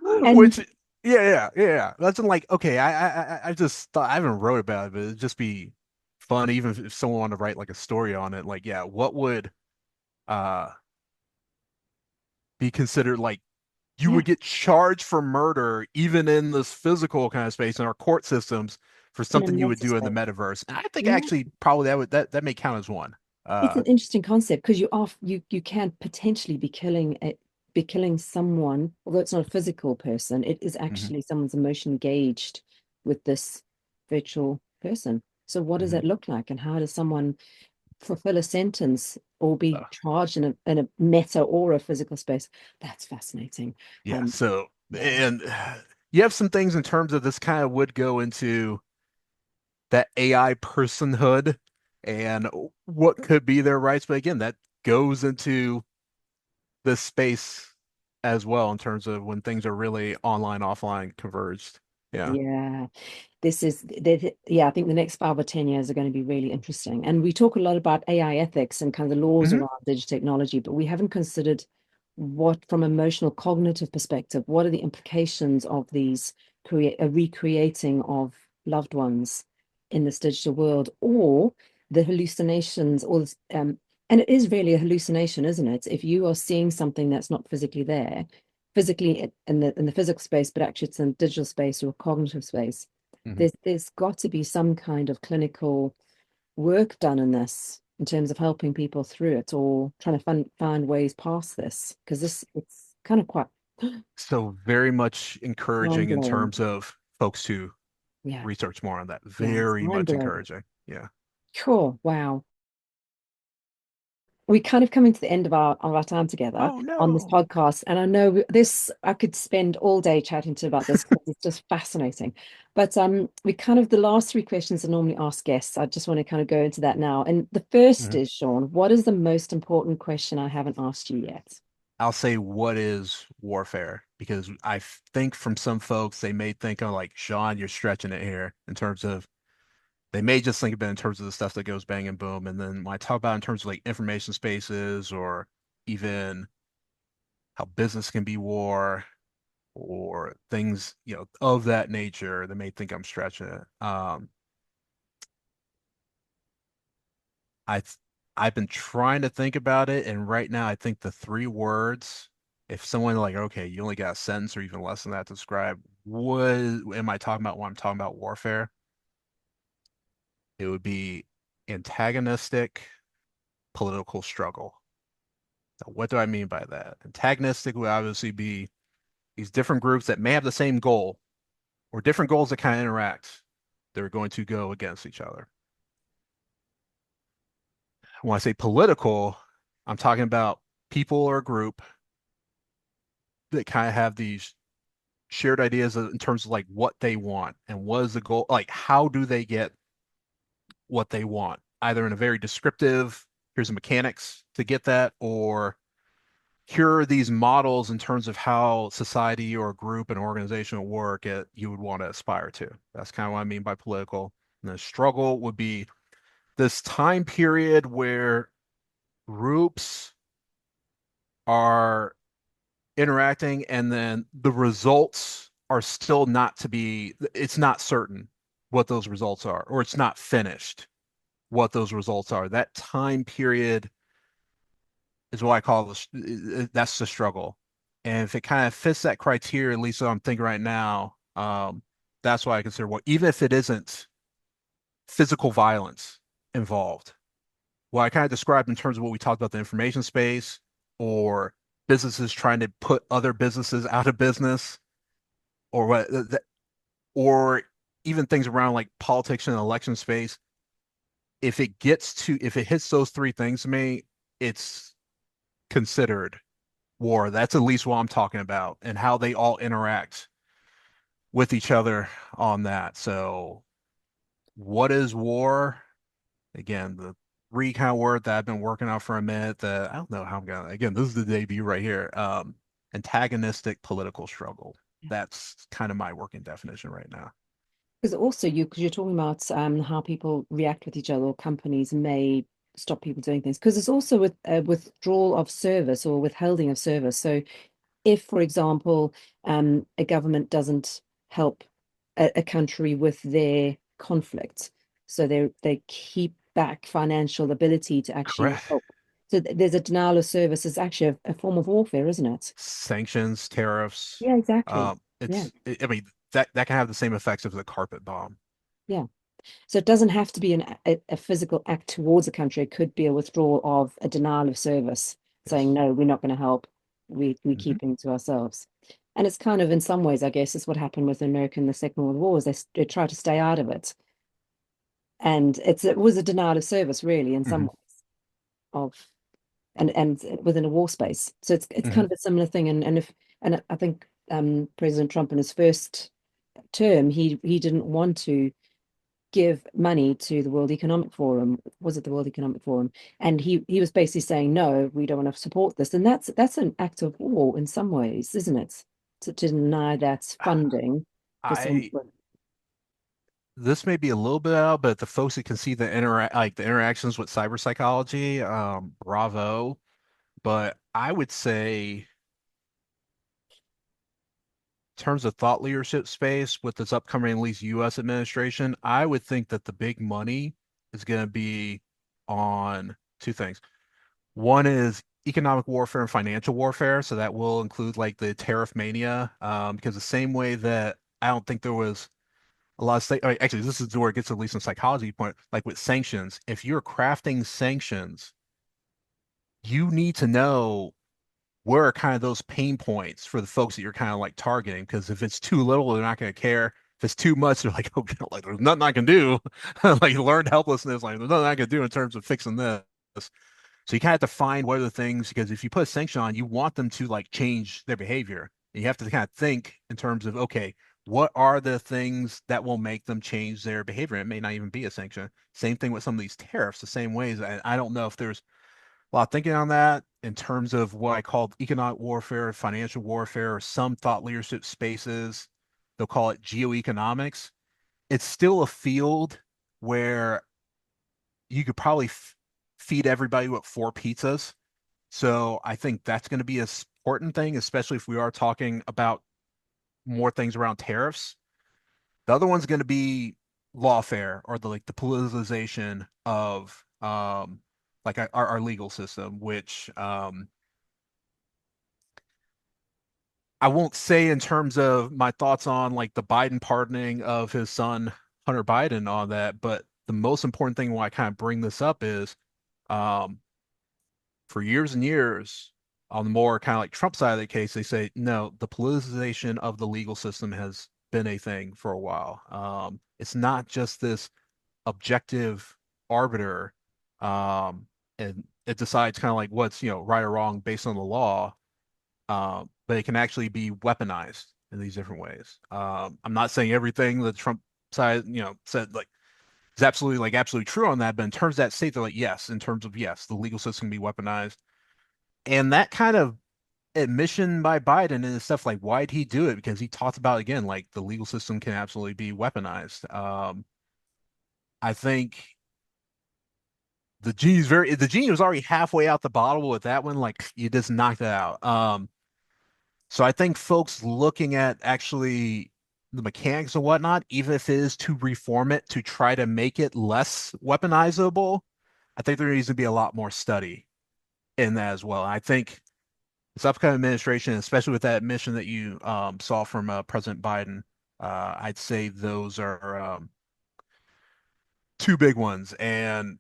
And Which, yeah. That's like, okay, I just thought I haven't wrote about it, but it'd just be fun, even if someone wanted to write like a story on it. Like, yeah, what would uh be considered like you yeah, would get charged for murder even in this physical kind of space in our court systems for in a something you would meta do in the space. metaverse. And I think Yeah. actually probably that may count as one. It's Uh, an interesting concept because you can potentially be killing someone, although it's not a physical person, it is mhm, actually someone's emotion engaged with this virtual person. So what does mhm. that look like? And how does someone fulfill a sentence or be Uh, charged in a meta or a physical space? That's fascinating. yeah. Um, So yeah, and you have some things in terms of this kind of would go into that AI personhood and what could be their rights. But again, that goes into the space as well in terms of when things are really online, offline converged. Yeah. yeah. Yeah, I think the next 5 or 10 years are going to be really interesting. And we talk a lot about AI ethics and kind of the laws Hmm. around digital technology, but we haven't considered what, from emotional cognitive perspective, what are the implications of these create a recreating of loved ones in this digital world, or the hallucinations, or this, and it is really a hallucination, isn't it? If you are seeing something that's not physically there, physically in the physical space, but actually it's in digital space or cognitive space. Hmm. There's got to be some kind of clinical work done in this in terms of helping people through it or trying to find ways past this because this it's kind of quite So very much mind encouraging in blowing. terms of folks to Yeah, research more on that. yeah, it's Very mind much blowing. encouraging. Yeah. Cool. Wow. We're kind of coming to the end of our time together Oh on this no. podcast, and I know this I could spend all day chatting to about this because it's just fascinating. But we kind of the last three questions I normally ask guests. I just want to kind of go into that now. And the first Mhm. is, Sean, what is the most important question I haven't asked you yet? I'll say what is warfare because I think from some folks they may think, oh, like Sean, you're stretching it here in terms of they may just think of it in terms of the stuff that goes bang and boom. And then when I talk about in terms of like information spaces or even how business can be war or things, of that nature, they may think I'm stretching it. I th- I've been trying to think about it, and right now I think the three words, if someone like, okay, you only got a sentence or even less than that to describe what am I talking about when I'm talking about warfare, it would be antagonistic political struggle. So what do I mean by that? Antagonistic would obviously be these different groups that may have the same goal or different goals that kind of interact. They're going to go against each other. When I say political, I'm talking about people or a group that kind of have these shared ideas in terms of like what they want and what is the goal, like how do they get what they want, either in a very descriptive, here's the mechanics to get that, or here are these models in terms of how society or a group and organization will work that you would want to aspire to. That's kind of what I mean by political. And the struggle would be this time period where groups are interacting and then the results are still not to be, it's not certain what those results are, or it's not finished what those results are. That time period is what I call that's the struggle. And if it kind of fits that criteria, at least what I'm thinking right now, that's why I consider what, even if it isn't physical violence involved, what I kind of described in terms of what we talked about the information space or businesses trying to put other businesses out of business or what or even things around like politics and election space. If it hits those three things to me, it's considered war. That's at least what I'm talking about and how they all interact with each other on that. So what is war? Again, the three kind of word that I've been working on for a minute that I don't know how I'm gonna, again, this is the debut right here. Antagonistic political struggle. That's kind of my working definition right now. Because also because you're talking about how people react with each other, or companies may stop people doing things. Because it's also with withdrawal of service or withholding of service. So if, for example, a government doesn't help a country with their conflict, so they keep back financial ability to actually Correct. help. So there's a denial of service. It's actually a form of warfare, isn't it? Sanctions, tariffs. Yeah, exactly. Yeah, I mean, that can have the same effects of the carpet bomb. yeah. So it doesn't have to be a physical act towards a country. It could be a withdrawal of a denial of service, saying, Yes. no, we're not going to help. We Hmm. keeping to ourselves. And it's kind of, in some ways, I guess, is what happened with America in the Second World War, is they tried to stay out of it. And it was a denial of service, really, in some Hmm. ways, of and within a war space. So it's kind Hmm. of a similar thing. And I think President Trump in his first term, he didn't want to give money to the World Economic Forum. Was it the World Economic Forum? And he was basically saying, no, we don't want to support this. And that's an act of war in some ways, isn't it? To deny that funding for some. I This may be a little bit out, but the folks that can see the interactions with cyberpsychology, bravo. But I would say, in terms of thought leadership space with this upcoming at least U.S. administration, I would think that the big money is going to be on two things. One is economic warfare and financial warfare, so that will include like the tariff mania, because the same way that I don't think there was a lot of actually this is where it gets at least in psychology point, like with sanctions. If you're crafting sanctions, you need to know where are kind of those pain points for the folks that you're kind of like targeting. Because if it's too little, they're not going to care. If it's too much, they're like, oh, like there's nothing I can do. Like learned helplessness, like there's nothing I can do in terms of fixing this. So you kind of have to find what are the things, because if you put a sanction on, you want them to like change their behavior. And you have to kind of think in terms of, okay, what are the things that will make them change their behavior? It may not even be a sanction. Same thing with some of these tariffs, the same ways. I don't know if there's a lot of thinking on that in terms of what I called economic warfare, financial warfare, or some thought leadership spaces. They'll call it geoeconomics. It's still a field where you could probably feed everybody with four pizzas. So I think that's going to be an important thing, especially if we are talking about more things around tariffs. The other one's going to be lawfare or the politicization of like our legal system, which I won't say in terms of my thoughts on like the Biden pardoning of his son Hunter Biden on that, but the most important thing why I kind of bring this up is um for years and years on the more kind of like Trump side of the case, they say no, the politicization of the legal system has been a thing for a while. It's not just this objective arbiter, and it decides kind of like what's right or wrong based on the law, but it can actually be weaponized in these different ways. I'm not saying everything the Trump side said like is absolutely true on that, but in terms of that state, they're like yes, in terms of yes, the legal system can be weaponized, and that kind of admission by Biden and stuff like why'd he do it? Because he talked about again like the legal system can absolutely be weaponized. I think the genie was already halfway out the bottle with that one. Like you just knocked it out. So I think folks looking at actually the mechanics and whatnot, even if it is to reform it to try to make it less weaponizable, I think there needs to be a lot more study in that as well. And I think this upcoming administration, especially with that mission that you saw from President Biden, I'd say those are two big ones. And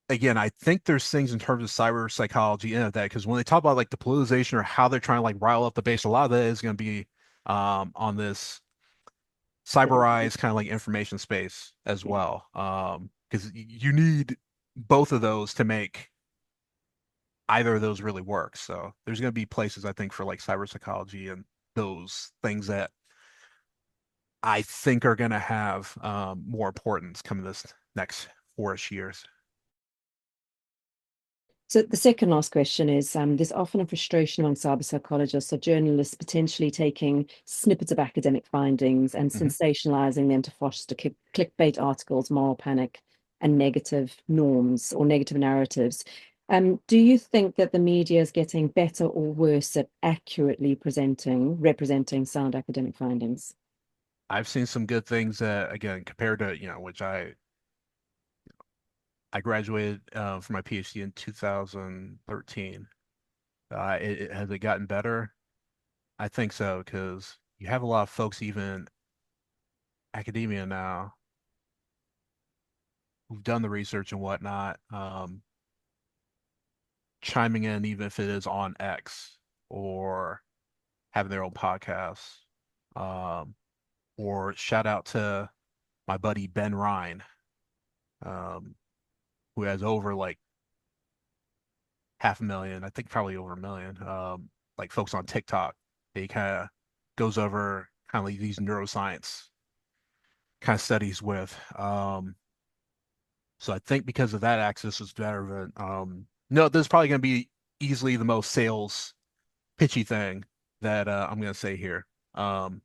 again, I think there's things in terms of cyber psychology in that because when they talk about like the politicization or how they're trying to like rile up the base, a lot of that is going to be on this cyberized kind of like information space as well. Because you need both of those to make either of those really work. So there's going to be places I think for like cyber psychology and those things that I think are going to have more importance coming this next 4-ish years. So the second last question is, there's often a frustration among cyber psychologists of journalists potentially taking snippets of academic findings and Mhm. sensationalizing them to foster clickbait articles, moral panic, and negative norms or negative narratives. Do you think that the media is getting better or worse at accurately representing sound academic findings? I've seen some good things that, again, compared to, which I graduated from my PhD in 2013. Has it gotten better? I think so, because you have a lot of folks, even academia now, who've done the research and whatnot, chiming in, even if it is on X or having their own podcasts. Um, or shout out to my buddy Ben Ryan, um, who has over like 500,000, I think probably over 1 million, like folks on TikTok. He kind of goes over kind of like these neuroscience kind of studies with. So I think because of that access is better. But no, this is probably going to be easily the most sales pitchy thing that I'm going to say here. Um,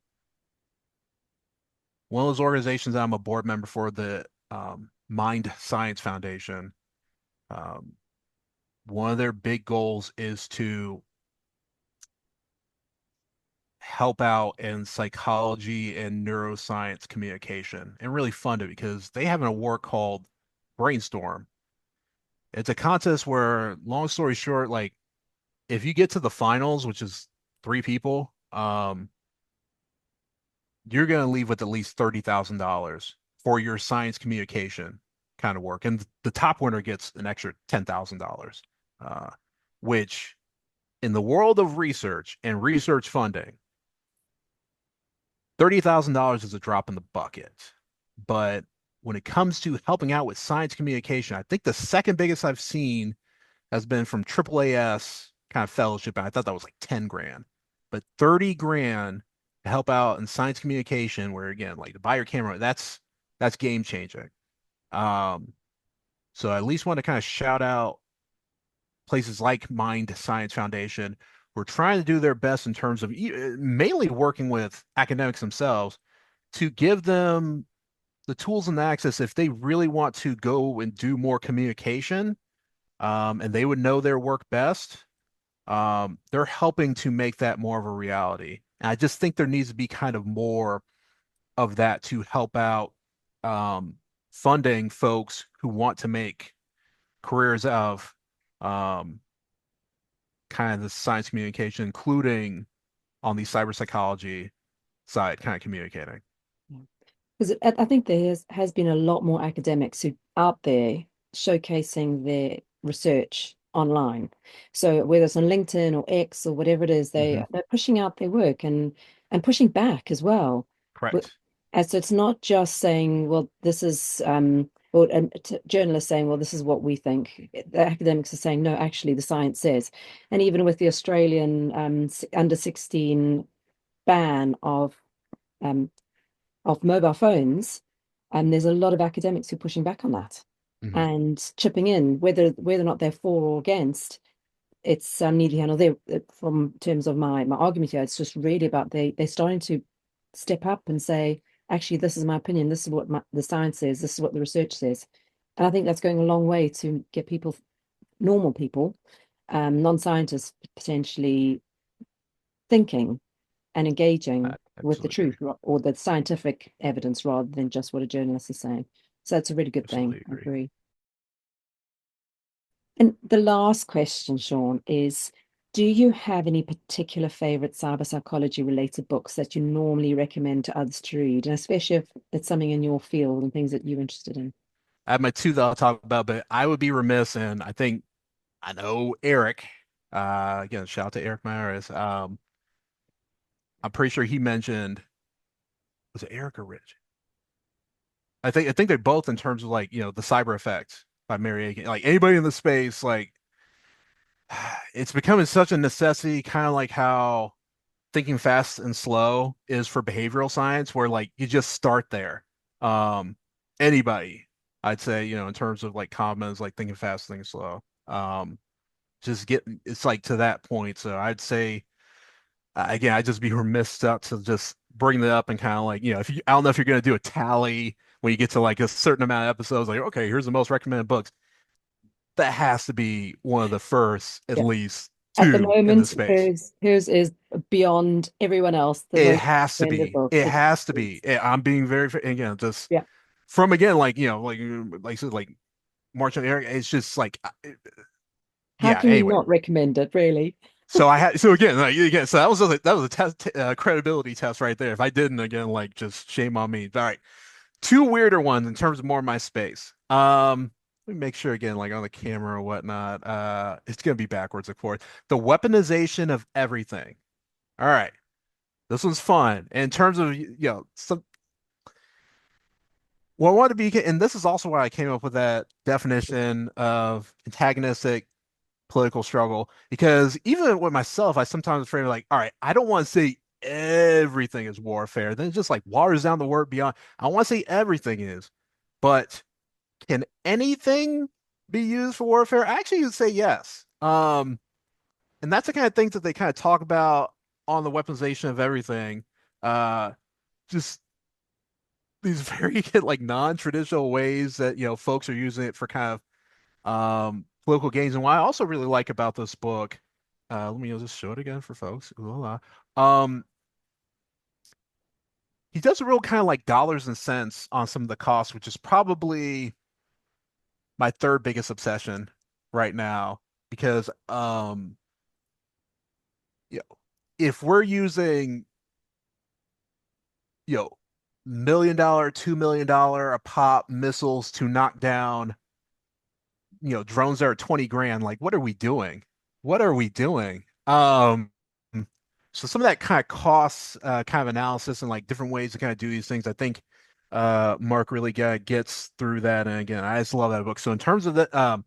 one of those organizations that I'm a board member for, the Mind Science Foundation, um, one of their big goals is to help out in psychology and neuroscience communication and really fund it because they have an award called Brainstorm. It's a contest where, long story short, like if you get to the finals, which is three people, you're going to leave with at least $30,000 for your science communication kind of work. And the top winner gets an extra $10,000, uh, which in the world of research and research funding, $30,000 is a drop in the bucket. But when it comes to helping out with science communication, I think the second biggest I've seen has been from AAAS kind of fellowship. And I thought that was like 10 grand, but 30 grand to help out in science communication, where again, like to buy your camera, that's game changing. Um, so I at least want to kind of shout out places like Mind Science Foundation who are trying to do their best in terms of mainly working with academics themselves to give them the tools and access if they really want to go and do more communication, and they would know their work best. They're helping to make that more of a reality. And I just think there needs to be kind of more of that to help out um, funding folks who want to make careers of um, kind of the science communication, including on the cyber psychology side, kind of communicating. Because I think there has been a lot more academics who out there showcasing their research online. So whether it's on LinkedIn or X or whatever it is, Hmm. they're pushing out their work and pushing back as well. But Correct. and so it's not just saying, well, this is or journalists saying, well, this is what we think. The academics are saying, no, actually, the science says. And even with the Australian under 16 ban um, of mobile phones, and there's a lot of academics who are pushing back on that Hmm. and chipping in, whether or not they're for or against. It's neither here nor there. From terms of my argument here, it's just really about they're starting to step up and say, actually, this is my opinion. This is what the science says. This is what the research says. And I think that's going a long way to get people, normal people, non-scientists, potentially thinking and I engaging with the absolutely truth agree. or the scientific evidence rather than just what a journalist is saying. So it's a really good thing. Absolutely I agree. agree. And the last question, Sean, is do you have any particular favorite cyber psychology related books that you normally recommend to others to read, and especially if it's something in your field and things that you're interested in? I have my two that I'll talk about, but I would be remiss, and I think I know Eric. Again, shout out to Eric Myers. I'm pretty sure he mentioned, was it Eric or Rich? I think they both in terms of like, the cyber effects by Mary Aiken. Like anybody in the space, like it's becoming such a necessity, kind of like how thinking fast and slow is for behavioral science, where like you just start there. Um, Anybody, I'd say, in terms of like comments, like thinking fast, thinking slow. Just get it's like to that point. So I'd say again, I'd just be remiss not to just bring that up and kind of like, if you, I don't know if you're going to do a tally when you get to like a certain amount of episodes, like, okay, here's the most recommended books. That has to be one of the first, at Yeah. least At the two in the moment, space. hers is beyond everyone else, the It most has to recommended be. book. It It has to be. is. I'm being very, again, just Yeah. from again, like I said, like March and Eric, it's just like, How yeah. can you Anyway, not recommend it, really? so I had, so again, so that was a test, credibility test right there. If I didn't, again, like just shame on me. All right, two weirder ones in terms of more of my space. Let me make sure again, like on the camera or whatnot. It's gonna be backwards, of course. The weaponization of everything. All right, this one's fun. In terms of some, well, I want to be, and this is also why I came up with that definition of antagonistic political struggle, because even with myself, I sometimes afraid of like, all right, I don't want to say everything is warfare. Then it just like waters down the word beyond. I want to say everything is, but can anything be used for warfare? I actually would say yes. And that's the kind of things that they kind of talk about on the weaponization of everything. Just these very like non-traditional ways that folks are using it for kind of political gains. And what I also really like about this book, let me just show it again for folks. Ooh, la, la. He does a real kind of like dollars and cents on some of the costs, which is probably my third biggest obsession right now. Because you know, if we're using you know $1 million, $2 million a pop missiles to knock down drones that are 20 grand, like what are we doing? What are we doing? So some of that kind of costs kind of analysis and like different ways to kind of do these things, I think Mark really gets through that. And again, I just love that book. So in terms of the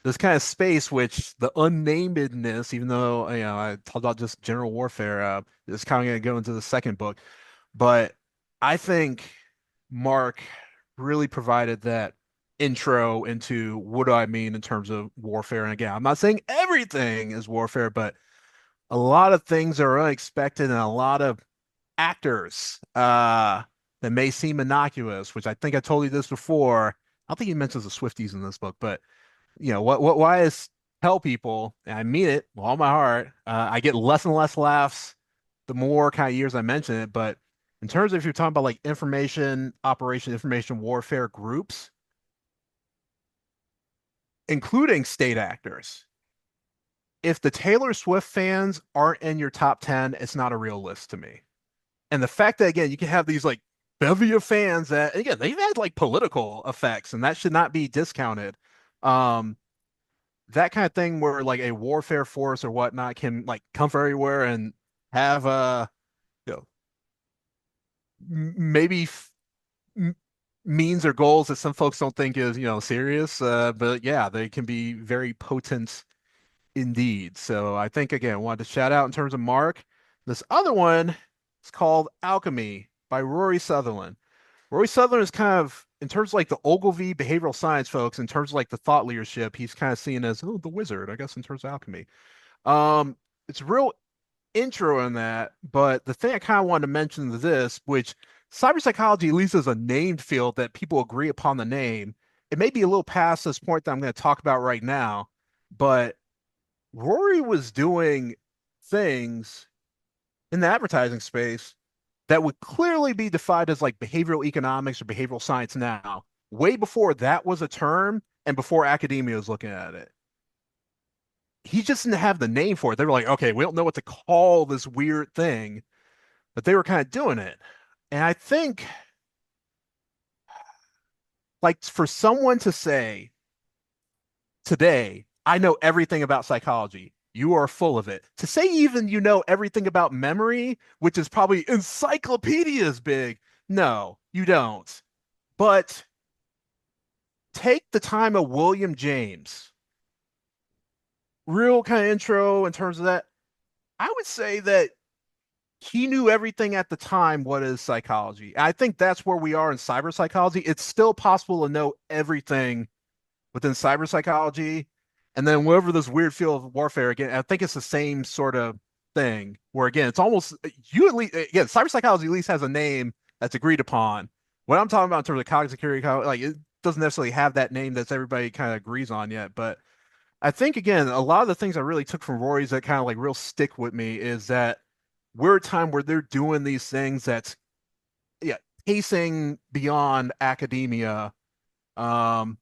this kind of space, which the unnamedness, even though I talked about just general warfare, is kind of going to go into the second book. But I think Mark really provided that intro into what do I mean in terms of warfare. And again, I'm not saying everything is warfare, but a lot of things are unexpected and a lot of actors that may seem innocuous, which I think I told you this before. I don't think he mentions the Swifties in this book, but why is tell people, and I mean it with all my heart, I get less and less laughs the more kind of years I mention it. But in terms of if you're talking about like information operation, information warfare groups, including state actors, if the Taylor Swift fans aren't in your top 10, it's not a real list to me. And the fact that again, you can have these like bevy of fans that again, they've had like political effects, and that should not be discounted. Um, that kind of thing where like a warfare force or whatnot can like come from everywhere and have you know maybe means or goals that some folks don't think is serious, but yeah, they can be very potent indeed. So I think again, I wanted to shout out in terms of Mark. This other one is called Alchemy by Rory Sutherland. Rory Sutherland is kind of, in terms of like the Ogilvy behavioral science folks, in terms of like the thought leadership, he's kind of seen as, oh, the wizard, I guess, in terms of alchemy. It's a real intro in that, but the thing I kind of wanted to mention is this, which cyber psychology, at least as a named field that people agree upon the name, it may be a little past this point that I'm going to talk about right now, but Rory was doing things in the advertising space that would clearly be defined as like behavioral economics or behavioral science now, way before that was a term and before academia was looking at it. He just didn't have the name for it. They were like, okay, we don't know what to call this weird thing, but they were kind of doing it. And I think, like, for someone to say today, I know everything about psychology, you are full of it. To say even you know everything about memory, which is probably encyclopedias big, no, you don't. But take the time of William James. Real kind of intro in terms of that. I would say that he knew everything at the time what is psychology. I think that's where we are in cyber psychology. It's still possible to know everything within cyber psychology. And then whatever this weird field of warfare, again, I think it's the same sort of thing where again, it's almost you at least again, cyber psychology at least has a name that's agreed upon. What I'm talking about in terms of cognitive security, like it doesn't necessarily have that name that's everybody kind of agrees on yet. But I think again, a lot of the things I really took from Rory's that kind of like real stick with me is that we're a time where they're doing these things that's yeah, pacing beyond academia. Um,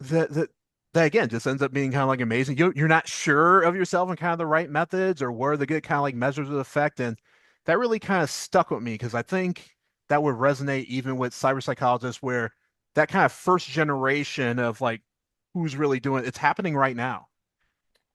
that that again just ends up being kind of like amazing. You're not sure of yourself and kind of the right methods or where the good kind of like measures of effect, and that really kind of stuck with me because I think that would resonate even with cyber psychologists where that kind of first generation of like who's really doing it's happening right now.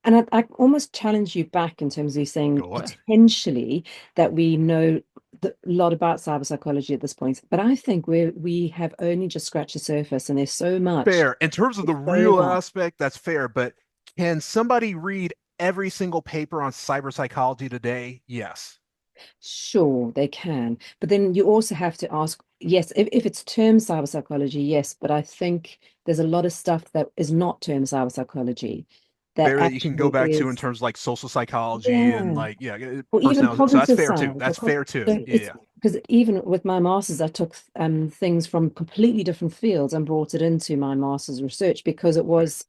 And I almost challenge you back in terms of you saying Go ahead. potentially that we know a lot about cyber psychology at this point, but I think we have only just scratched the surface, and there's so much, Fair. In terms of the so real much. aspect, that's fair, but can somebody read every single paper on cyber psychology today? Yes. Sure, they can, but then you also have to ask, yes, if it's termed cyber psychology, yes, but I think there's a lot of stuff that is not termed cyber psychology that Fair that you can go actually back to in is, terms of like social psychology and yeah. like Or even personality. So that's cognitive fair too. science. That's fair too. So it's Yeah. because even with my master's, I took things from completely different fields and brought it into my master's research because Fair.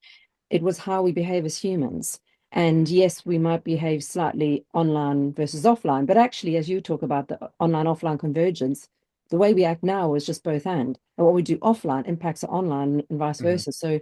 it was how we behave as humans. And yes, we might behave slightly online versus offline, but actually, as you talk about the online offline convergence, the way we act now is just both and what we do offline impacts our online and vice Mhm. versa. So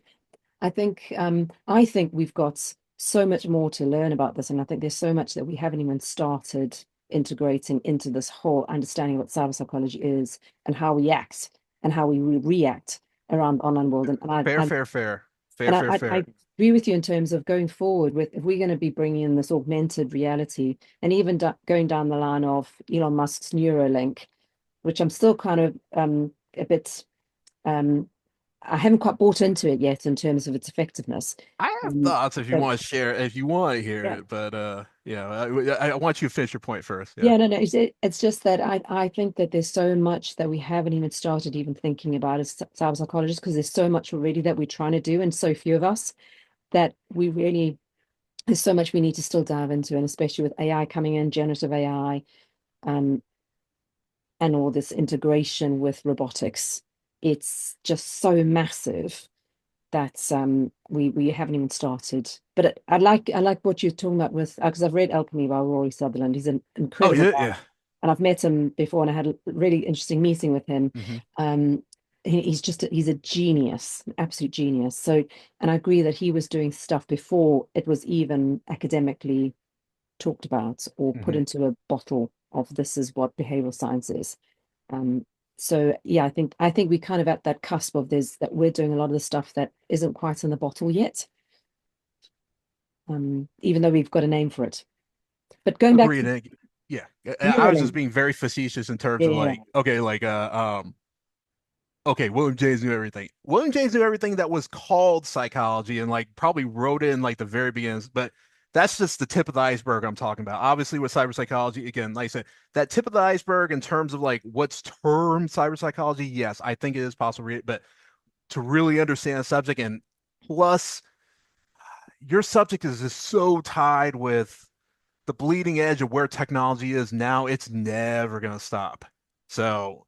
I think we've got so much more to learn about this, and I think there's so much that we haven't even started integrating into this whole understanding what cyber psychology is and how we act and how we react around the online world. And, and I Fair, and, fair, fair. Fair, and fair, I fair. agree with you in terms of going forward with if we're going to be bringing in this augmented reality and even going down the line of Elon Musk's Neurolink, which I'm still kind of a bit um I haven't quite bought into it yet in terms of its effectiveness. I have Um, thoughts if you but want to share, if you want to hear yeah, it, but yeah, I want you to finish your point first. Yeah. yeah, no, no, it's just that I think that there's so much that we haven't even started even thinking about as cyber psychologists, because there's so much already that we're trying to do, and so few of us that we really there's so much we need to still dive into, and especially with AI coming in, generative AI, um, and all this integration with robotics, it's just so massive that we haven't even started. But I like what you're talking about with because I've read Alchemy by Rory Sutherland. He's an Oh incredible yeah, guy, yeah. and I've met him before, and I had a really interesting meeting with him. Hmm. Um, he's a genius, an absolute genius. So, and I agree that he was doing stuff before it was even academically talked about or put Hmm. into a bottle of this is what behavioral science is. Um, so yeah, I think we kind of at that cusp of this that we're doing a lot of the stuff that isn't quite in the bottle yet, even though we've got a name for it. But going back Agreed. to Yeah, I was just Neuralink, being very facetious in terms yeah, of yeah, like, okay, like okay, William James knew everything. William James knew everything that was called psychology and like probably wrote in like the very beginnings, but that's just the tip of the iceberg I'm talking about. Obviously, with cyber psychology, again, like I said, that tip of the iceberg in terms of like what's termed cyber psychology, yes, I think it is possible, but to really understand the subject and plus your subject is just so tied with the bleeding edge of where technology is now, it's never going to stop. So,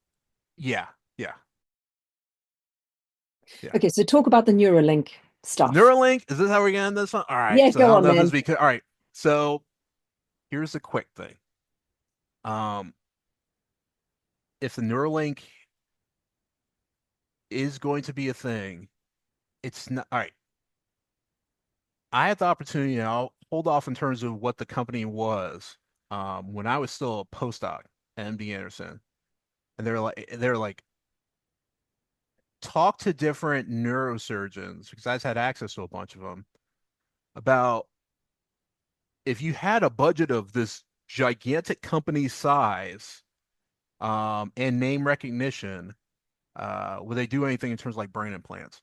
yeah, yeah, yeah. okay, so talk about the Neuralink So stuff. Neuralink, is this how we're getting this one? All right. Yeah, So I go don't on, know if this man. be all right. So here's the quick thing. Um, if the Neuralink is going to be a thing, it's not all right. I had the opportunity, and I'll hold off in terms of what the company was when I was still a postdoc at MD Anderson. And they're like, talk to different neurosurgeons because I just had access to a bunch of them about if you had a budget of this gigantic company size and name recognition, would they do anything in terms of like brain implants?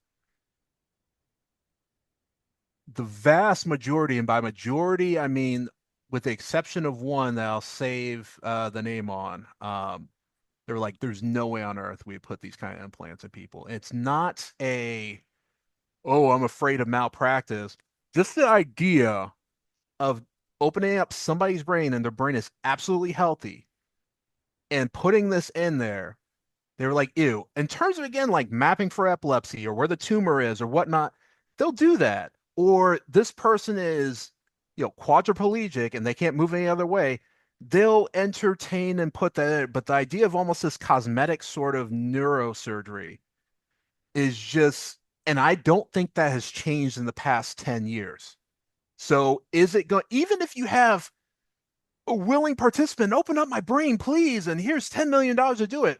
The vast majority, and by majority, I mean with the exception of one that I'll save the name on, they're like, there's no way on earth we put these kind of implants in people. It's not oh, I'm afraid of malpractice. Just the idea of opening up somebody's brain and their brain is absolutely healthy and putting this in there, they were like, ew. In terms of, again, like mapping for epilepsy or where the tumor is or whatnot, they'll do that. Or this person is, quadriplegic and they can't move any other way. They'll entertain and put that in. But the idea of almost this cosmetic sort of neurosurgery is just, and I don't think that has changed in the past 10 years. So is it going, even if you have a willing participant, open up my brain, please, and here's $10 million to do it,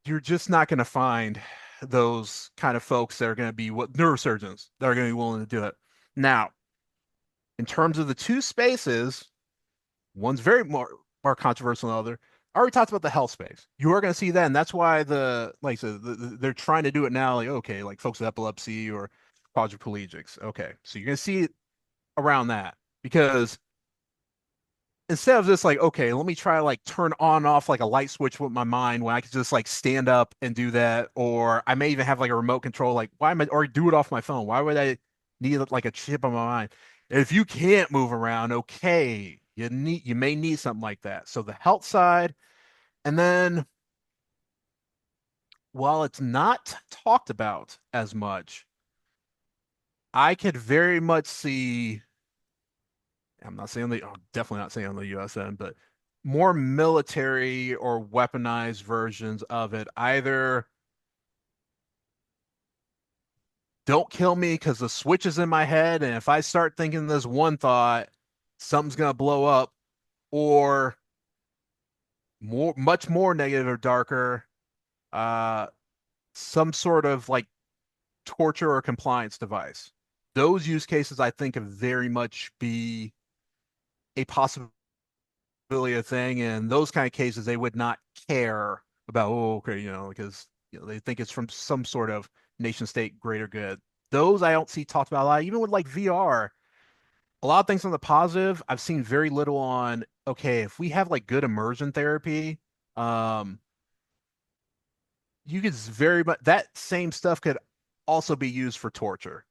you're just not going to find those kind of folks that are going to be what neurosurgeons that are going to be willing to do it. Now, in terms of the two spaces, one's very more controversial than the other. I already talked about the health space. You are going to see that, and that's why like I said, they're trying to do it now. Like, okay, like folks with epilepsy or quadriplegics. Okay, so you're going to see it around that because instead of just like, okay, let me try to like turn on and off like a light switch with my mind when I could just like stand up and do that, or I may even have like a remote control, like why am I or do it off my phone? Why would I need like a chip on my mind? If you can't move around, okay, you may need something like that. So the health side, and then while it's not talked about as much, I could very much see I'm not saying definitely not saying on the USN, but more military or weaponized versions of it. Either don't kill me because the switch is in my head, and if I start thinking this one thought, something's gonna blow up, or much more negative or darker, uh, some sort of like torture or compliance device. Those use cases I think could very much be a possibility a thing. And those kind of cases, they would not care about, oh, okay, because they think it's from some sort of nation state greater good. Those I don't see talked about a lot. Even with like VR, a lot of things on the positive. I've seen very little on, okay, if we have like good immersion therapy, um, you could very much that same stuff could also be used for torture.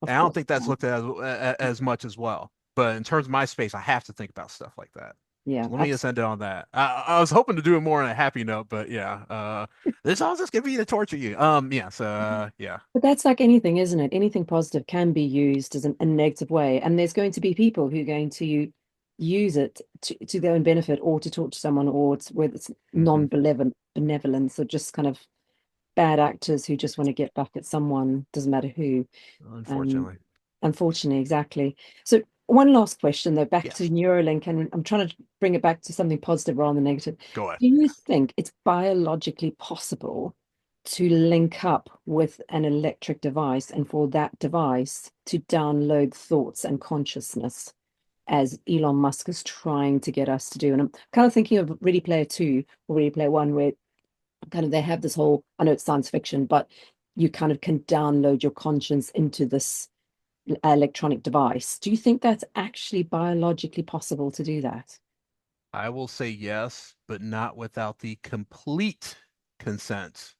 Of And I don't course. think that's looked at as much as well. But in terms of my space, I have to think about stuff like that. Yeah, So let me just absolutely. end it on that. I was hoping to do it more on a happy note, but yeah, this all just gonna be to torture you. Yeah, so yeah. But that's like anything, isn't it? Anything positive can be used as a negative way. And there's going to be people who are going to use it to their own benefit or to talk to someone, or it's whether it's Hmm. non-benevolent benevolence or just kind of bad actors who just want to get back at someone, doesn't matter who. Um, Unfortunately. unfortunately, exactly. So one last question though, back to Yes. Neuralink, and I'm trying to bring it back to something positive rather than negative. Go ahead. Do you think it's biologically possible to link up with an electric device and for that device to download thoughts and consciousness, as Elon Musk is trying to get us to do? And I'm kind of thinking of Ready Player Two or Ready Player One, where kind of they have this whole, I know it's science fiction, but you kind of can download your conscience into this electronic device. Do you think that's actually biologically possible to do that? I will say yes, but not without the complete consent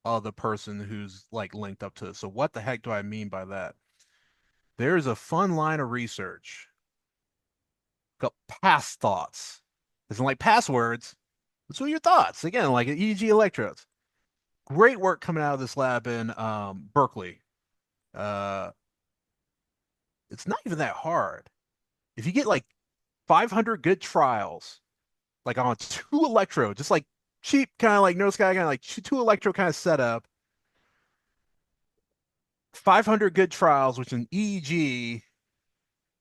of the person who's like linked up to it. So what the heck do I mean by that? There's a fun line of research called past thoughts. It's like passwords. It's what your thoughts. Again, like EEG electrodes. Great work coming out of this lab in Berkeley. Uh, it's not even that hard. If you get like 500 good trials, like on two electrode, just like cheap kind of like no sky kind of like two electrode kind of setup, 500 good trials, which in EEG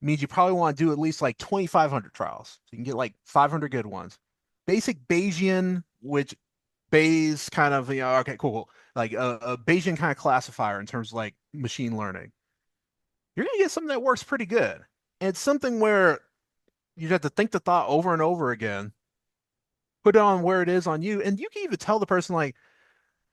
means you probably want to do at least like 2,500 trials. So you can get like 500 good ones. Basic Bayesian, which Bayes kind of, okay, cool, cool. Like a Bayesian kind of classifier in terms of like machine learning. You're going to get something that works pretty good. And it's something where you have to think the thought over and over again, put it on where it is on you. And you can even tell the person, like,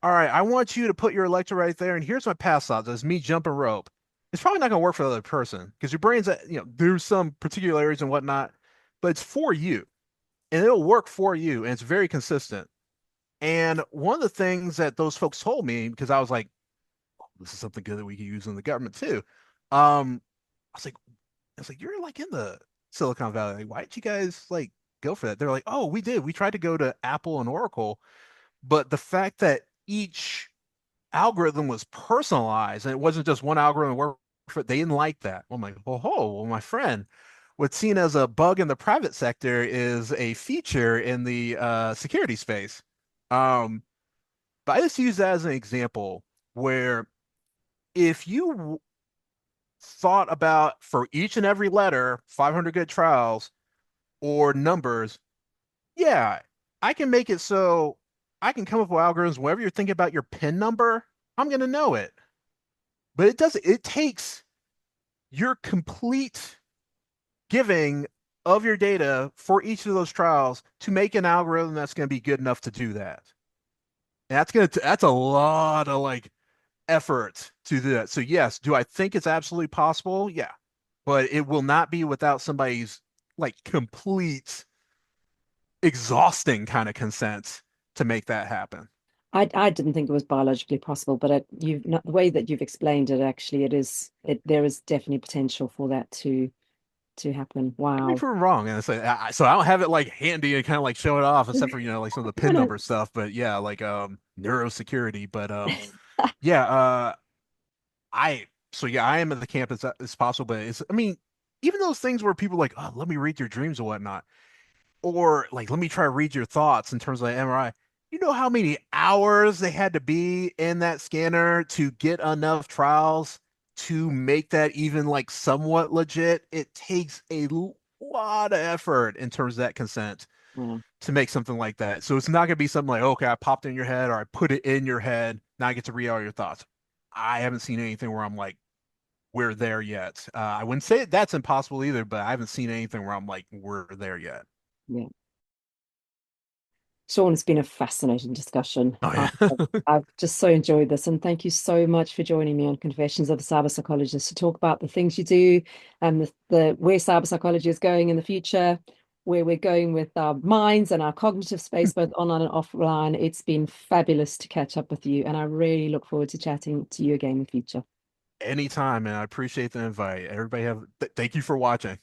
all right, I want you to put your electro right there. And here's my pass thought. That's me jumping rope. It's probably not going to work for the other person because your brain's, there's some particular areas and whatnot, but it's for you and it'll work for you. And it's very consistent. And one of the things that those folks told me, because I was like, oh, this is something good that we can use in the government too. I was like, you're like in the Silicon Valley. Like, why did you guys like go for that? They're like, oh, we did. We tried to go to Apple and Oracle, but the fact that each algorithm was personalized and it wasn't just one algorithm work for they didn't like that. I'm like, well, my friend, what's seen as a bug in the private sector is a feature in the security space. Um, but I just use that as an example where if you thought about for each and every letter, 500 good trials or numbers, yeah, I can make it so I can come up with algorithms. Whenever you're thinking about your PIN number, I'm going to know it. But it takes your complete giving of your data for each of those trials to make an algorithm that's going to be good enough to do that. And that's a lot of like effort to do that. So yes, do I think it's absolutely possible? Yeah. But it will not be without somebody's like complete exhausting kind of consent to make that happen. I didn't think it was biologically possible, but you've not, the way that you've explained it, actually, there is definitely potential for that to happen. I mean, Wow. for wrong, and so I don't have it like handy and kind of like show it off, except for like some of the No, pin no. number stuff. But yeah, like neurosecurity. But yeah, I so yeah, I am at the camp as possible. But it's I mean, even those things where people are like, oh, let me read your dreams or whatnot, or like let me try to read your thoughts in terms of like MRI. You know how many hours they had to be in that scanner to get enough trials to make that even like somewhat legit? It takes a lot of effort in terms of that consent Yeah, to make something like that. So it's not going to be something like, okay, I popped in your head or I put it in your head. Now I get to read all your thoughts. I haven't seen anything where I'm like, we're there yet. I wouldn't say that's impossible either, but I haven't seen anything where I'm like, we're there yet. yeah. Sean, it's been a fascinating discussion. Oh Uh, yeah. I've just so enjoyed this, and thank you so much for joining me on Confessions of a Cyber Psychologist to talk about the things you do and the where cyber psychology is going in the future, where we're going with our minds and our cognitive space, both online and offline. It's been fabulous to catch up with you, and I really look forward to chatting to you again in the future. Anytime, and I appreciate the invite. Everybody have thank you for watching.